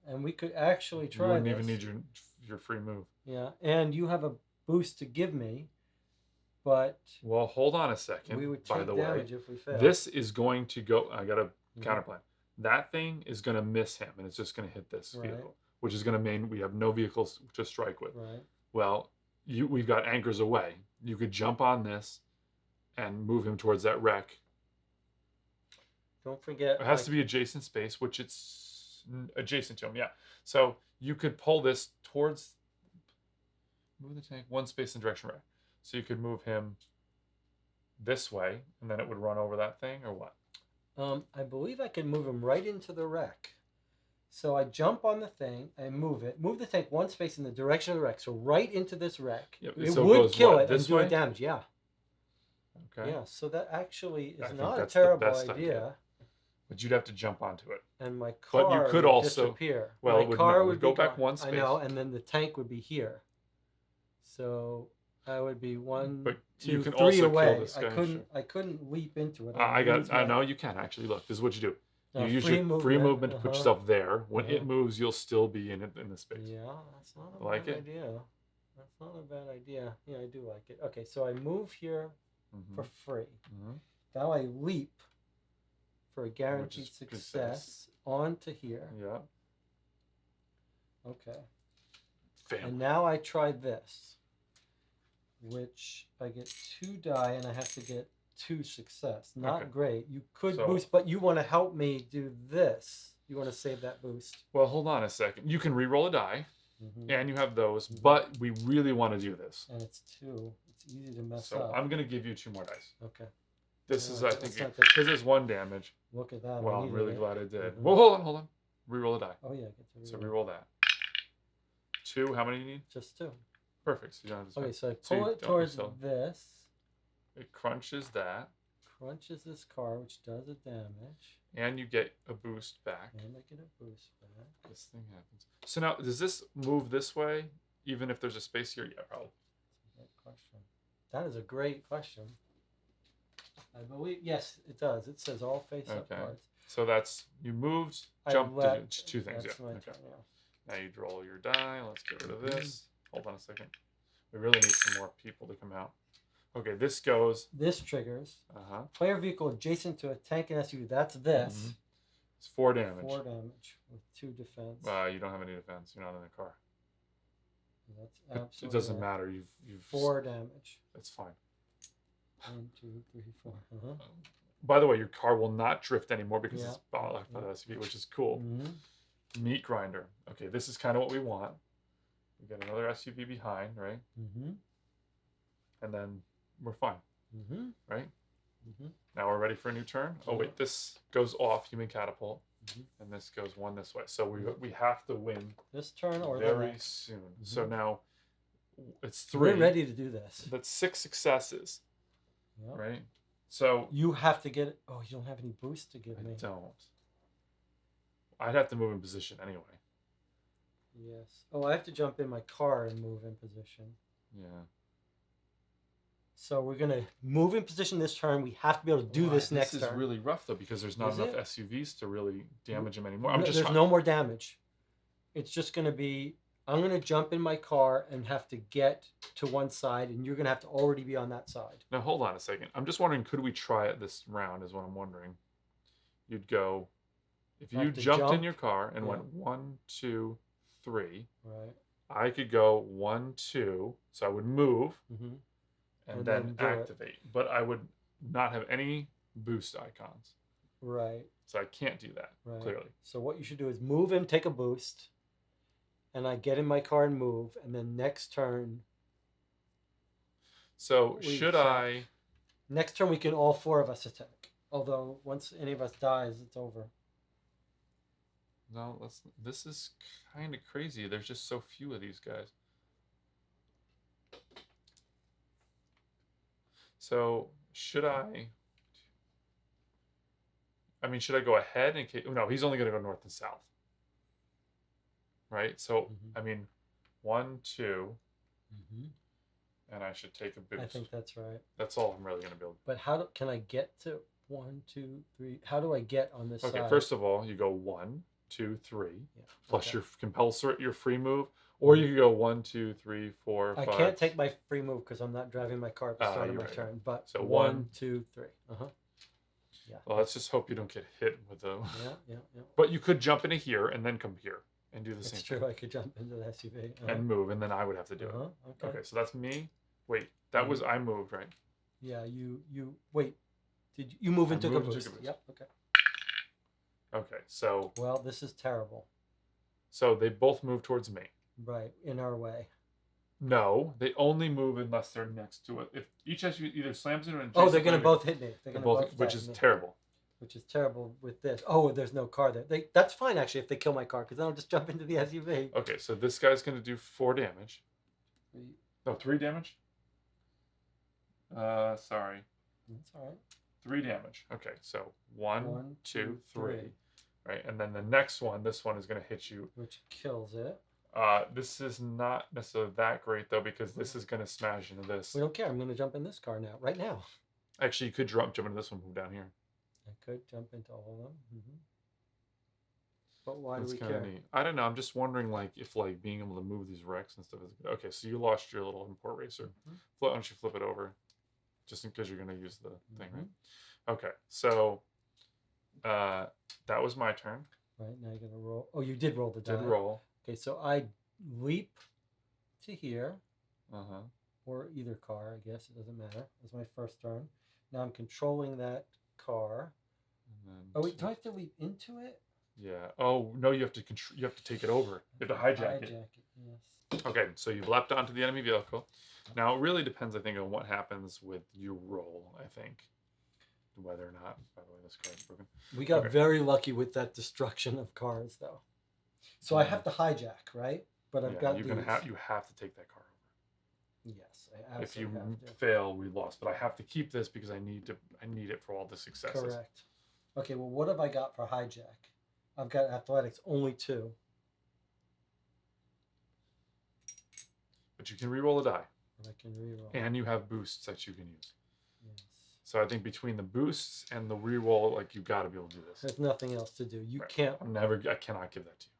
And we could actually try You wouldn't this. even need your free move. Yeah. And you have a boost to give me. But well, hold on a second. We would take damage if we fail. This is going to go. I got a counterplan. That thing is going to miss him, and it's just going to hit this vehicle, which is going to mean we have no vehicles to strike with. Right. Well, we've got anchors away. You could jump on this and move him towards that wreck. Don't forget. It has to be adjacent space, which it's adjacent to him. Yeah. So you could pull this towards. Move the tank 1 space in direction right. So you could move him this way, and then it would run over that thing, or what? I believe I can move him right into the wreck. So I jump on the thing, I move it, move the tank 1 space in the direction of the wreck, so right into this wreck. Yep. It So would kill it and this do way? it damage. Yeah. Okay. Yeah. So that actually I is think not a that's the terrible best idea. But you'd have to jump onto it. And my car But you could would also disappear. well, my it would, car no, it would would go be back gone. 1 space. I know, and then the tank would be here. So I would be 1, but 2, you can 3 also away. kill this guy. I couldn't leap into it. I know you can actually. Look, this is what you do. You use free your free movement, movement to put yourself there. When it moves, you'll still be in the space. Yeah, that's not a Like bad it? idea. That's not a bad idea. Yeah, I do like it. Okay, so I move here for free. Now I leap for a guaranteed success onto here. Yeah. Okay. Fail. And now I try this, which I get 2 die and I have to get 2 success. Not great. You could boost, but you want to help me do this. You want to save that boost. Well, hold on a second. You can re-roll a die, and you have those, but we really want to do this. And it's 2. It's easy to mess So up. I'm going to give you 2 more dice. Okay. This is, I think, not because there's 1 damage. Look at that. Well, I'm really glad I did. Mhm. Well, hold on. Re-roll a die. Oh, yeah. I get to So reroll. re-roll that. 2, how many do you need? Just 2. Perfect. So you don't have to spend. Okay, so I So you pull it don't towards yourself. this. It crunches that. crunches this car, which does a damage. And you get a boost back. And I get a boost back. This thing happens. So now, does this move this way, even if there's a space here? Yeah, probably. That's a great question. That is a great question. I believe, yes, it does. It says all face-up cards. So that's, you moved, jumped, two things. Yeah. Okay. Turn, yeah. Now you roll your die. Let's get rid of this. Hold on a second. We really need some more people to come out. Okay, this goes. This triggers. Uh-huh. Player vehicle adjacent to a tank and SUV. That's this. Mm-hmm. It's 4 damage. 4 damage with 2 defense. You don't have any defense. You're not in the car. That's absolutely. It doesn't matter. You've 4 damage. That's fine. 1, 2, 3, 4. Uh-huh. By the way, your car will not drift anymore because it's blocked by the SUV, which is cool. Mm-hmm. Meat grinder. Okay, this is kind of what we want. We get another SUV behind, right? Mm-hmm. And then we're fine, right? Mm-hmm. Now we're ready for a new turn. Oh wait, this goes off human catapult, and this goes 1 this way. So we have to win this turn or very soon. So now it's 3. We're ready to do this. That's 6 successes, Yep. right? So you have to get it. Oh, you don't have any boost to give me. I don't. I'd have to move in position anyway. Yes. Oh, I have to jump in my car and move in position. Yeah. So we're gonna move in position this turn. We have to be able to do this next turn. This is really rough though because there's not enough SUVs to really damage him anymore. There's no more damage. It's just gonna be. I'm gonna jump in my car and have to get to one side, and you're gonna have to already be on that side. Now hold on a second. I'm just wondering, could we try it this round? Is what I'm wondering. You'd go, if you jumped in your car and went 1, 2, 3. Right. I could go 1, 2. So I would move. And then activate. But I would not have any boost icons. Right. So I can't do that, clearly. So what you should do is move him, take a boost, and I get in my car and move, and then next turn... So should I... Next turn we can all 4 of us attack. Although once any of us dies, it's over. No, this is kind of crazy. There's just so few of these guys. So should I should I go ahead in case? No, he's only going to go north and south. Right? So, 1, 2, and I should take a boost. I think that's right. That's all I'm really going to build. But can I get to 1, 2, 3? How do I get on this side? Okay, first of all, you go 1, 2, 3, plus your compulsory, your free move. Or you could go 1, 2, 3, 4, 5. I can't take my free move because I'm not driving my car at the start of my turn. But so 1, 2, 3. Yeah. Well, let's just hope you don't get hit with the. Yeah. But you could jump into here and then come here and do the same. It's true. I could jump into the SUV and move, and then I would have to do it. Okay, so that's me. Wait, that was I moved, right? Yeah, you wait. Did you move and took a boost? Yep. Okay. Okay, so. Well, this is terrible. So they both move towards me. Right, in our way. No, they only move unless they're next to it. If each SUV either slams into an they're going to both hit me. They're going to both which is terrible. Which is terrible with this. Oh, there's no car there. That's fine, actually, if they kill my car, because then I'll just jump into the SUV. Okay, so this guy's going to do 4 damage. 3 damage? Sorry. That's all right. 3 damage. Okay, so 1, 2, 3. Right, and then the next one, this one is going to hit you. Which kills it. This is not necessarily that great, though, because this is going to smash into this. We don't care. I'm going to jump in this car now, right now. Actually, you could jump into this one, move down here. I could jump into all of them. But why do we care? Neat. I don't know. I'm just wondering, if being able to move these wrecks and stuff is good. Okay, so you lost your little import racer. Why don't you flip it over, just because you're going to use the thing, right? Okay, so that was my turn. Right, now you're going to roll. Oh, you did roll the die. Did roll. Okay, so I leap to here. Uh-huh. Or either car, I guess. It doesn't matter. That's my first turn. Now I'm controlling that car. Oh, wait, do I have to leap into it? Yeah. Oh, no, you have to take it over. You have to hijack it. Yes. Okay, so you've leapt onto the enemy vehicle. Now, it really depends, I think, on what happens with your roll, I think. Whether or not, by the way, this card's broken. We got very lucky with that destruction of cars, though. So I have to hijack, right? But I've got you have to take that car Yes, I If you absolutely have to. fail, we lost. But I have to keep this because I need it for all the successes. Correct. Okay, well, what have I got for hijack? I've got athletics, only 2. But you can re-roll a die. And I can reroll. And you have boosts that you can use. Yes. So I think between the boosts and the re-roll, like you got to be able to do this. There's nothing else to do. You Right. can't. I cannot give that to you.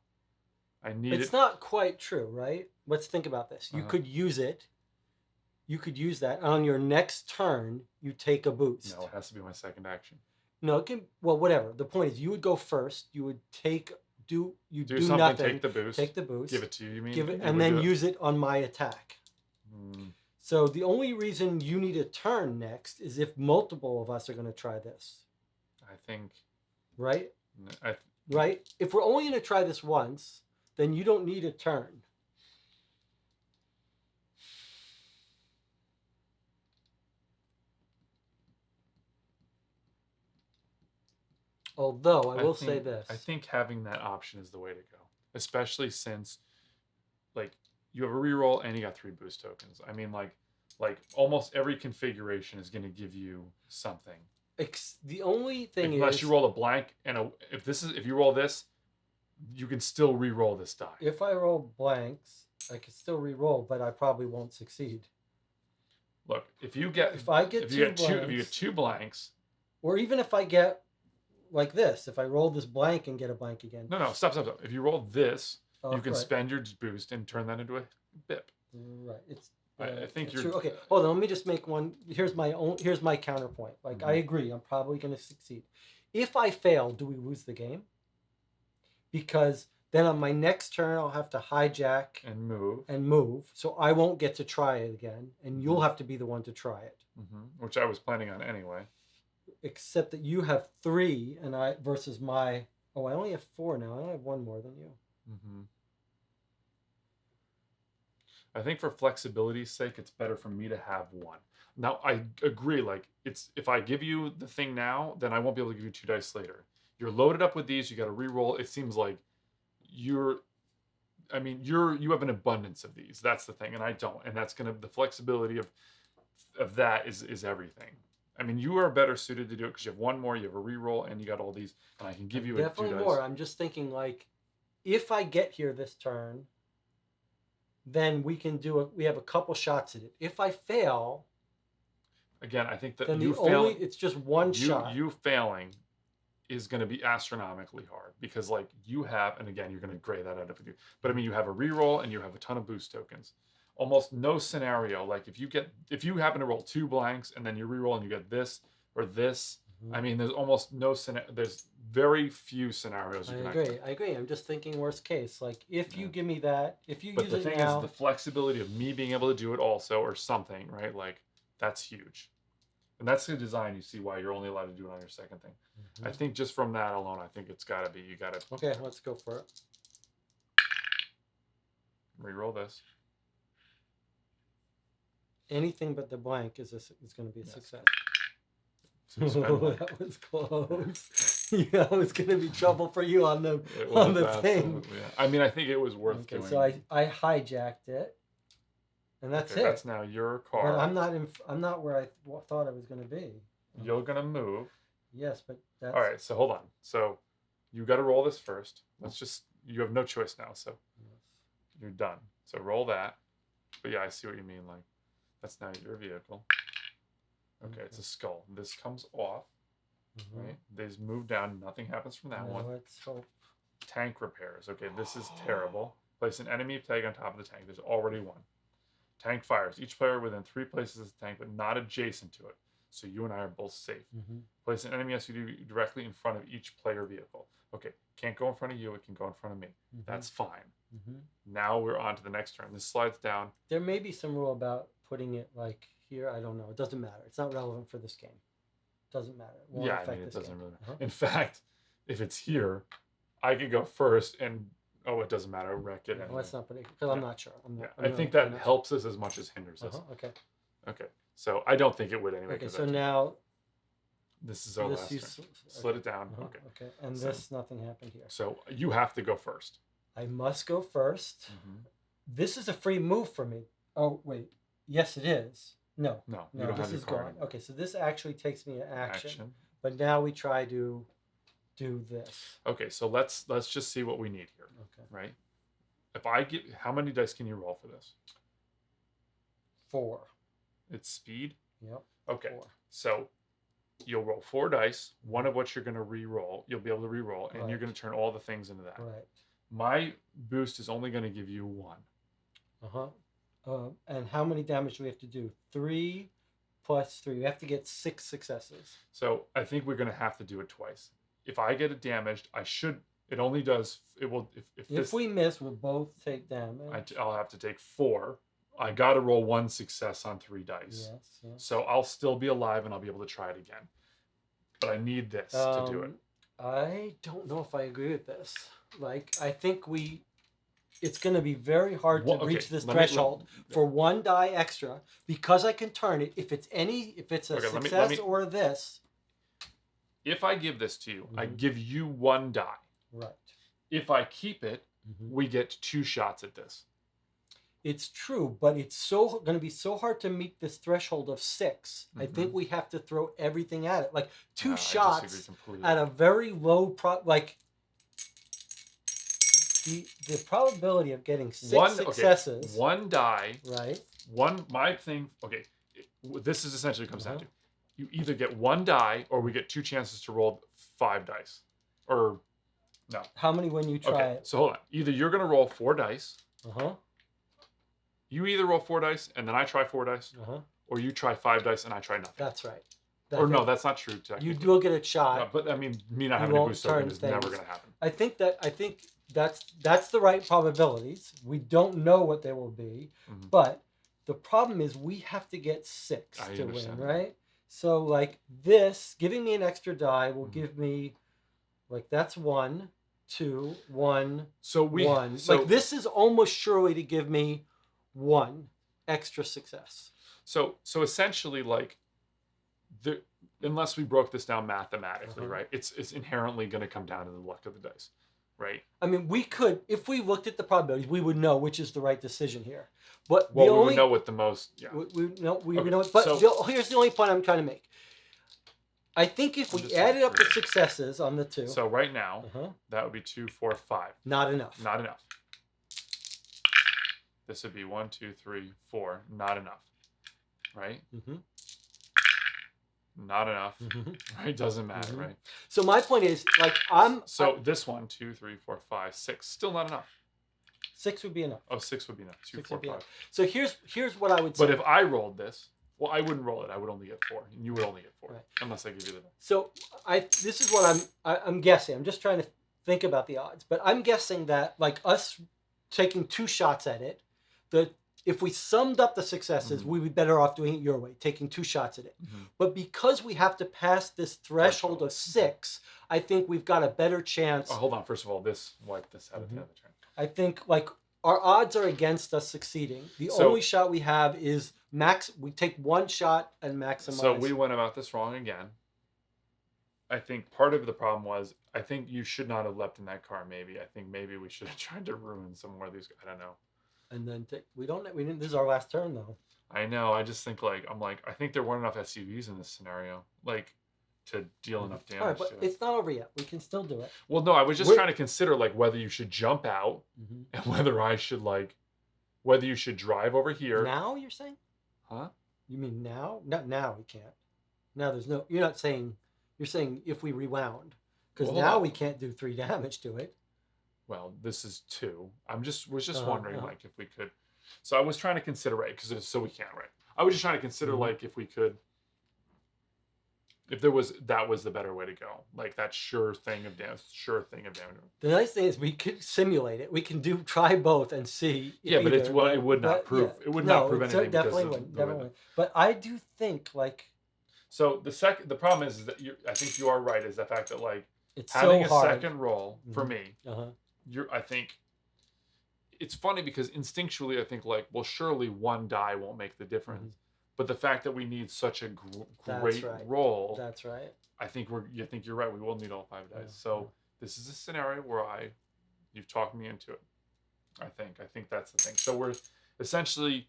I need It's not quite true, right? Let's think about this. You could use it. You could use that on your next turn. You take a boost. No, it has to be my second action. No, it can. Well, whatever. The point is, you would go first. You would do something. nothing. Take the boost. Take the boost. Give it to you. You mean? Give it, you and then use it on my attack. Hmm. So the only reason you need a turn next is if multiple of us are going to try this. I think. Right. I, Right. If we're only going to try this once, then you don't need a turn. Although I will say this. I think having that option is the way to go, especially since, like, you have a reroll and you got 3 boost tokens. I mean, like almost every configuration is going to give you something. The only thing unless you roll a blank and if you roll this, you can still re-roll this die. If I roll blanks, I can still re-roll, but I probably won't succeed. Look, if you get 2 blanks, or even if I get like this, if I roll this blank and get a blank again. No, stop. If you roll this, you can spend your boost and turn that into a BIP. Right. It's. I think you're true. Okay. Hold on. Let me just make one. Here's my counterpoint. Like, I agree. I'm probably going to succeed. If I fail, do we lose the game? Because then on my next turn, I'll have to hijack and move. So I won't get to try it again, and you'll have to be the one to try it. Which I was planning on anyway. Except that you have 3, and I versus my. Oh, I only have 4 now. I only have 1 more than you. I think for flexibility's sake, it's better for me to have 1. Now, I agree. Like, if I give you the thing now, then I won't be able to give you 2 dice later. You're loaded up with these. You got to re-roll. It seems like you have an abundance of these. That's the thing, and I don't. And that's the flexibility of that is everything. I mean, you are better suited to do it because you have 1 more. You have a re-roll, and you got all these, and I can give you definitely 2 more. dice. I'm just thinking, like, if I get here this turn, then we can do it. We have a couple shots at it. If I fail, again, I think that then it's just one shot. You failing is going to be astronomically hard because, like, you have, and again, you're going to gray that out of you. But I mean, you have a reroll and you have a ton of boost tokens. Almost no scenario, like if you happen to roll 2 blanks and then you reroll and you get this or this. I mean, there's almost no there's very few scenarios. I agree. I'm just thinking worst case. Like, if you give me that, if you use it now. But the thing is, the flexibility of me being able to do it also, or something, right? Like, that's huge. And that's the design. You see why you're only allowed to do it on your second thing. I think just from that alone, I think it's got to be, you got to. Okay, let's go for it. Reroll this. Anything but the blank is going to be a success. So that was close. Yeah, it was going to be trouble for you on the thing. Yeah. I mean, I think it was worth doing. So I hijacked it, and that's it. That's now your car. But I'm not where I thought I was going to be. You're going to move. Yes, but that's... All right, so hold on. So you got to roll this first. You have no choice now, so you're done. So roll that. But yeah, I see what you mean. Like, that's now your vehicle. Okay, it's a skull. This comes off, right? These move down. Nothing happens from that one. Let's hope. Tank repairs. Okay, this is terrible. Place an enemy tag on top of the tank. There's already 1. Tank fires. Each player within 3 places of the tank, but not adjacent to it. So you and I are both safe. Place an enemy SUV directly in front of each player vehicle. Okay, can't go in front of you. It can go in front of me. That's fine. Now we're on to the next turn. This slides down. There may be some rule about putting it like here. I don't know. It doesn't matter. It's not relevant for this game. It doesn't matter. It won't affect it doesn't really matter. Uh-huh. In fact, if it's here, I could go first and it doesn't matter. Wreck it. Well, let's not put it because I'm not sure. I think that helps us as much as hinders us. Okay. Okay. So I don't think it would anyway. Okay. So now this is our last turn. Slid it down. Okay. And nothing happened here. So you have to go first. I must go first. This is a free move for me. Oh wait. Yes, it is. No, No, you no, don't this have your is car gone. anymore. Okay, so this actually takes me to action. Action. But now we try to do this. Okay, so let's just see what we need here. Okay. Right? If I get, how many dice can you roll for this? 4. It's speed. Yep. Okay. 4. So you'll roll 4 dice, one of which you're going to re-roll. You'll be able to re-roll, and you're Right. going to turn all the things into that. Right. My boost is only going to give you 1. And how many damage do we have to do? 3 plus 3. We have to get 6 successes. So I think we're going to have to do it twice. If I get it damaged, I should. It only does. It will. If we miss, we'll both take damage. I'll have to take 4. I got to roll 1 success on 3 dice. Yes. So I'll still be alive and I'll be able to try it again. But I need this to do it. I don't know if I agree with this. Like, I think it's going to be very hard to reach this threshold for 1 die extra because I can turn it. If it's a success or this. If I give this to you, I give you 1 die. Right. If I keep it, we get 2 shots at this. It's true, but it's going to be so hard to meet this threshold of 6. I think we have to throw everything at it. Like 2 shots at a very low like the probability of getting 6 successes. Okay. 1 die. Right. My thing. Okay. This is essentially what it comes down to. You either get 1 die or we get 2 chances to roll 5 dice. Or no. How many when you try it? So hold on. Either you're going to roll 4 dice. You either roll 4 dice and then I try 4 dice, or you try 5 dice and I try nothing. That's right. No, that's not true. You will get a shot. No, but I mean, me not having a boost token is never going to happen. I think that's the right probabilities. We don't know what they will be, but the problem is we have to get 6 to win, right? So like this, giving me an extra die will give me, like that's 1, 2, 1. So 1. Like this is almost surely to give me 1 extra success. So essentially, like, unless we broke this down mathematically, right? It's inherently going to come down to the luck of the dice, right? I mean, we could, if we looked at the probabilities, we would know which is the right decision here. But we would know what the most. Yeah. We would know. But here's the only point I'm trying to make. I think if we added up the successes on the 2. So right now, that would be 2, 4, 5. Not enough. Not enough. This would be 1, 2, 3, 4. Not enough. Right? Not enough. Right? Doesn't matter, right? So my point is, like, this 1, 2, 3, 4, 5, 6. Still not enough. 6 would be enough. Oh, 6 would be enough. 2, 4, 5. So here's what I would say. But if I rolled this, well, I wouldn't roll it. I would only get 4, and you would only get 4, unless I give you the. So this is what I'm guessing. I'm just trying to think about the odds, but I'm guessing that like us taking 2 shots at it, if we summed up the successes, we would be better off doing it your way, taking 2 shots at it. But because we have to pass this threshold of 6, I think we've got a better chance. Oh, hold on. First of all, wipe this out of the other turn. I think like our odds are against us succeeding. The only shot we have is we take 1 shot and maximize. So we went about this wrong again. I think part of the problem was, I think you should not have leapt in that car. Maybe I think maybe we should have tried to ruin some more of these. I don't know. And then we didn't. This is our last turn though. I know. I just think I think there weren't enough SUVs in this scenario, like, to deal enough damage. All right, but it's not over yet. We can still do it. Well, no, I was just trying to consider like whether you should jump out and whether you should drive over here. Now you're saying? Huh? You mean now? Not now. We can't. Now there's no. You're not saying. You're saying if we rewound, because now we can't do 3 damage to it. Well, this is 2. Was just wondering like if we could. So I was trying to consider, right, because so we can't, right. I was just trying to consider like if we could, if that was the better way to go, like that sure thing of damage. The nice thing is we could simulate it. We can try both and see. Yeah, but it would not prove. Yeah. It would not prove anything. Definitely wouldn't. But I do think like. So the problem is that I think you are right. Is the fact that like it's having so hard. a second roll for me. I think it's funny because instinctually I think like, well, surely 1 die won't make the difference, but the fact that we need such a great roll. That's right. I think you're right. We will need all 5 dice. So this is a scenario where you've talked me into it. I think that's the thing. So we're essentially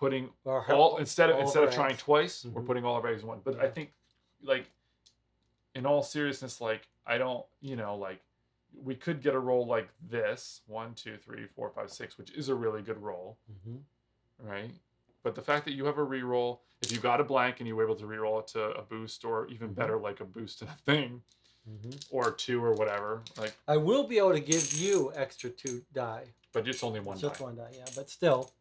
putting Or all instead all of our trying eggs. twice, we're Mhm. putting all our eggs in one. But I Yeah. think, like, in all seriousness, like, I don't, like, we could get a roll like this 1, 2, 3, 4, 5, 6, which is a really good roll, right? But the fact that you have a reroll, if you got a blank and you were able to reroll it to a boost, or even better, like a boost in a thing, or 2 or whatever, like, I will be able to give you extra 2 die. but it's only one It's die. just 1 die, yeah, but still.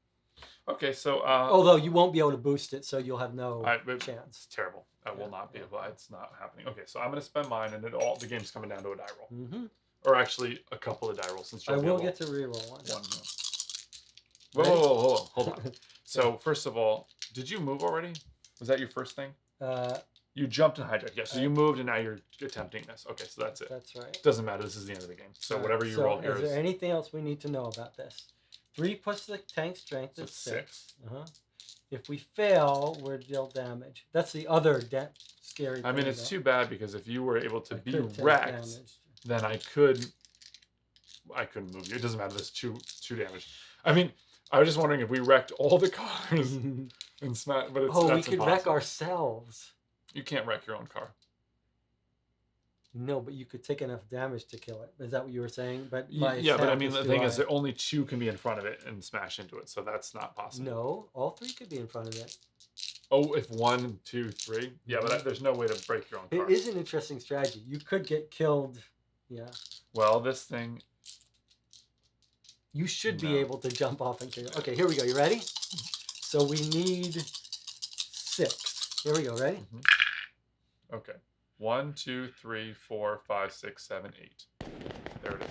Okay, so Although you won't be able to boost it, so you'll have no it's chance. terrible. I will not be able. It's not happening. Okay, so I'm gonna spend mine, and the game's coming down to a die roll, or actually a couple of die rolls. Since I will get to reroll one. Whoa, hold on. So first of all, did you move already? Was that your first thing? You jumped and hijacked. Yeah, so you moved, and now you're attempting this. Okay, so that's it. That's right. Doesn't matter. This is the end of the game. So whatever you roll here is there anything else we need to know about this? 3 plus the tank strength is 6. If we fail, we're dealt damage. That's the other scary thing. I mean, it's too bad, because if you were able to be wrecked, then I couldn't move you. It doesn't matter. There's 2 damage. I mean, I was just wondering if we wrecked all the cars and smash, but we could impossible. wreck ourselves. You can't wreck your own car. No, but you could take enough damage to kill it. Is that what you were saying? But yeah, but I mean, the thing is that only 2 can be in front of it and smash into it, so that's not possible. No, all 3 could be in front of it. Oh, if 1, 2, 3, yeah, but there's no way to break your own car. It is an interesting strategy. You could get killed. Yeah. Well, this thing. You should be able to jump off and kill. Okay, here we go. You ready? So we need 6. Here we go. Ready? Okay. 1, 2, 3, 4, 5, 6, 7, 8. There it is.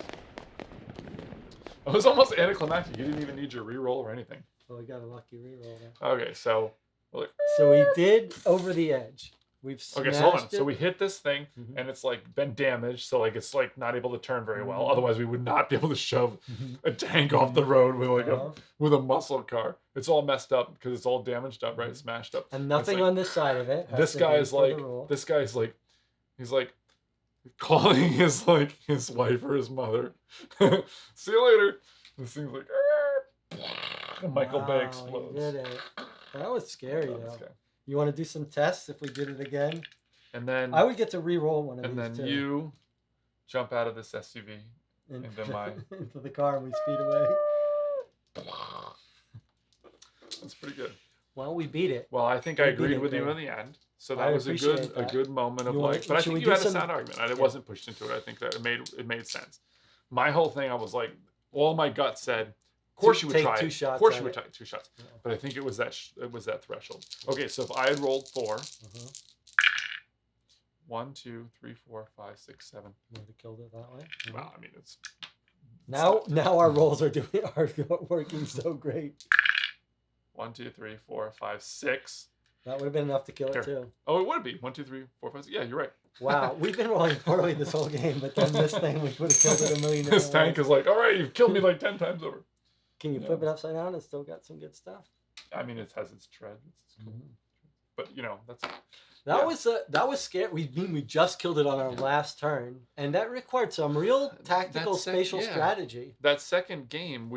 It was almost anticlimactic. You didn't even need your reroll or anything. Well, we got a lucky reroll there. Okay, so look. So we did over the edge. We've okay. So hold on. So we hit this thing, and it's like been damaged. So like it's like not able to turn very well. Otherwise, we would not be able to shove a tank off the road with like with a muscle car. It's all messed up because it's all damaged up, right? Smashed up. And nothing like, on this side of it. This guy is like. He's like calling his wife or his mother. See you later. This thing's like. And Michael Bay explodes. Did it. That was scary though. You want to do some tests if we did it again? And then I would get to re-roll one of these. And then you jump out of this SUV into the car and we speed away. That's pretty good. Well, we beat it. Well, I think I agreed with you in the end. So that was a good moment of like. But I think you had a sound argument, and it wasn't pushed into it. I think that it made sense. My whole thing, I was like, all my gut said, of course you would try it. Of course you would try 2 shots. Yeah. But I think it was that threshold. Okay, so if I had rolled 4, 1, 2, 3, 4, 5, 6, 7. You would have killed it that way. Well, I mean, it's now our rolls are working so great. 1, 2, 3, 4, 5, 6. That would have been enough to kill it too. Oh, it would be 1, 2, 3, 4, 5, 6. Yeah, you're right. Wow, we've been rolling poorly this whole game, but then this thing we would have killed it a million. This tank is like, all right, you've killed me like 10 times over. Can you flip it upside down? It's still got some good stuff. I mean, it has its tread. It's cool. But that's. That was scary. We just killed it on our last turn, and that required some real tactical spatial strategy. That second game,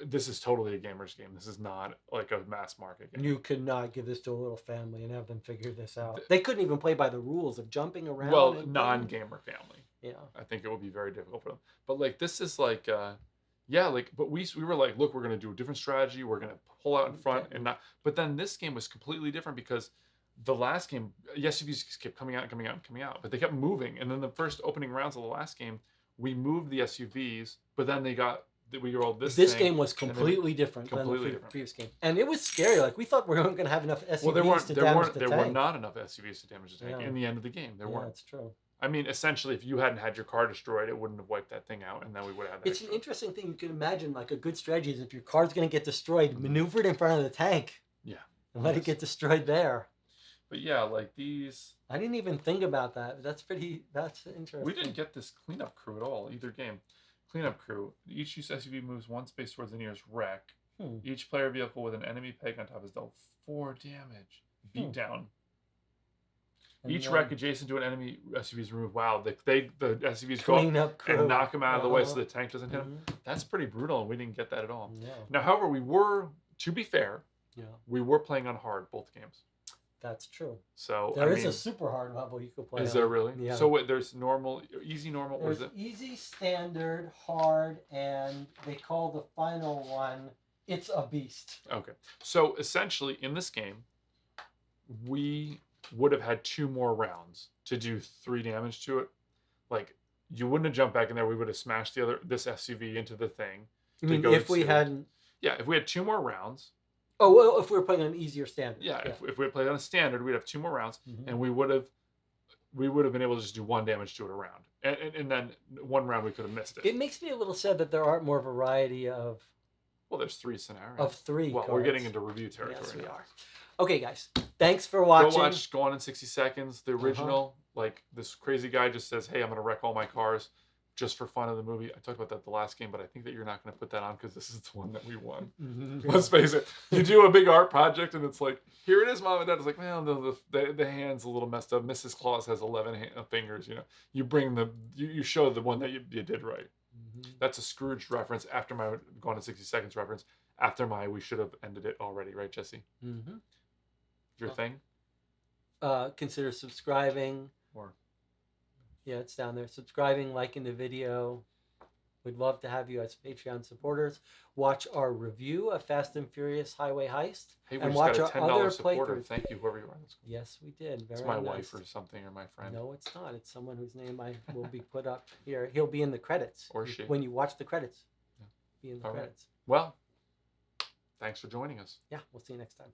this is totally a gamer's game. This is not like a mass market game. You could not give this to a little family and have them figure this out. They couldn't even play by the rules of jumping around. Well, non-gamer family. Yeah, I think it would be very difficult for them. But like this is like, but we were like, look, we're gonna do a different strategy. We're gonna pull out in front and not. But then this game was completely different because. The last game, SUVs kept coming out and coming out and coming out, but they kept moving. And then the first opening rounds of the last game, we moved the SUVs, but then we rolled this. This game was completely different than the previous game, and it was scary. Like we thought we weren't going to have enough SUVs to damage the tank. There were not enough SUVs to damage the tank in the end of the game. There weren't. That's true. I mean, essentially, if you hadn't had your car destroyed, it wouldn't have wiped that thing out, and then we would have had that. It's an interesting thing. You can imagine, like a good strategy is if your car's going to get destroyed, maneuver it in front of the tank. Yeah. And let it get destroyed there. But yeah, like these. I didn't even think about that. That's interesting. We didn't get this cleanup crew at all, either game. Cleanup crew. Each SUV moves 1 space towards the nearest wreck. Each player vehicle with an enemy peg on top is dealt 4 damage. Beat down. Each wreck adjacent to an enemy SUV is removed. Wow, the SUVs go up and knock them out of the way so the tank doesn't hit them. That's pretty brutal, and we didn't get that at all. No. Now, however, we were, to be fair, Yeah, We were playing on hard both games. that's true. So There is a super hard level you could play. Is on. there really? Yeah. So what? There's normal, easy, normal. What There's is it? easy, standard, hard, and they call the final one "It's a Beast." Okay. So essentially, in this game, we would have had 2 more rounds to do 3 damage to it. Like, you wouldn't have jumped back in there. We would have smashed this SUV into the thing. I mean, if we hadn't. Yeah, if we had 2 more rounds. Oh, well, if we were playing on easier standard. Yeah, yeah. If we had played on a standard, we'd have 2 more rounds, mm-hmm. and we would have been able to just do 1 damage to it a round, and then 1 round we could have missed it. It makes me a little sad that there aren't more variety of. Well, there's 3 scenarios. Of 3. Well, cards. We're getting into review territory. Yes, we now. are. Okay, guys. Thanks for watching. Go on in 60 seconds. The original, like this crazy guy just says, "Hey, I'm gonna wreck all my cars." Just for fun of the movie. I talked about that the last game, but I think that you're not going to put that on because this is the one that we won. Let's face it. You do a big art project and it's like, here it is, Mom and Dad. It's like, well, the hand's a little messed up. Mrs. Claus has 11 fingers. You know, you bring you show the one that you did right. That's a Scrooge reference after my Gone in 60 Seconds reference. After my, we should have ended it already, right, Jesse? Your thing? Consider subscribing. Or. Yeah, it's down there. Subscribing, liking the video. We'd love to have you as Patreon supporters. Watch our review of Fast and Furious Highway Heist. Hey, we and just watch got a $10 our other supporter. playthroughs. Thank you, whoever you are. Yes, we did. Very it's my nice. wife or something, or my friend. No, it's not. It's someone whose name I will be put up here. He'll be in the credits. Or she. When you watch the credits. Yeah. Be in the All credits. Right. Well, thanks for joining us. Yeah, we'll see you next time.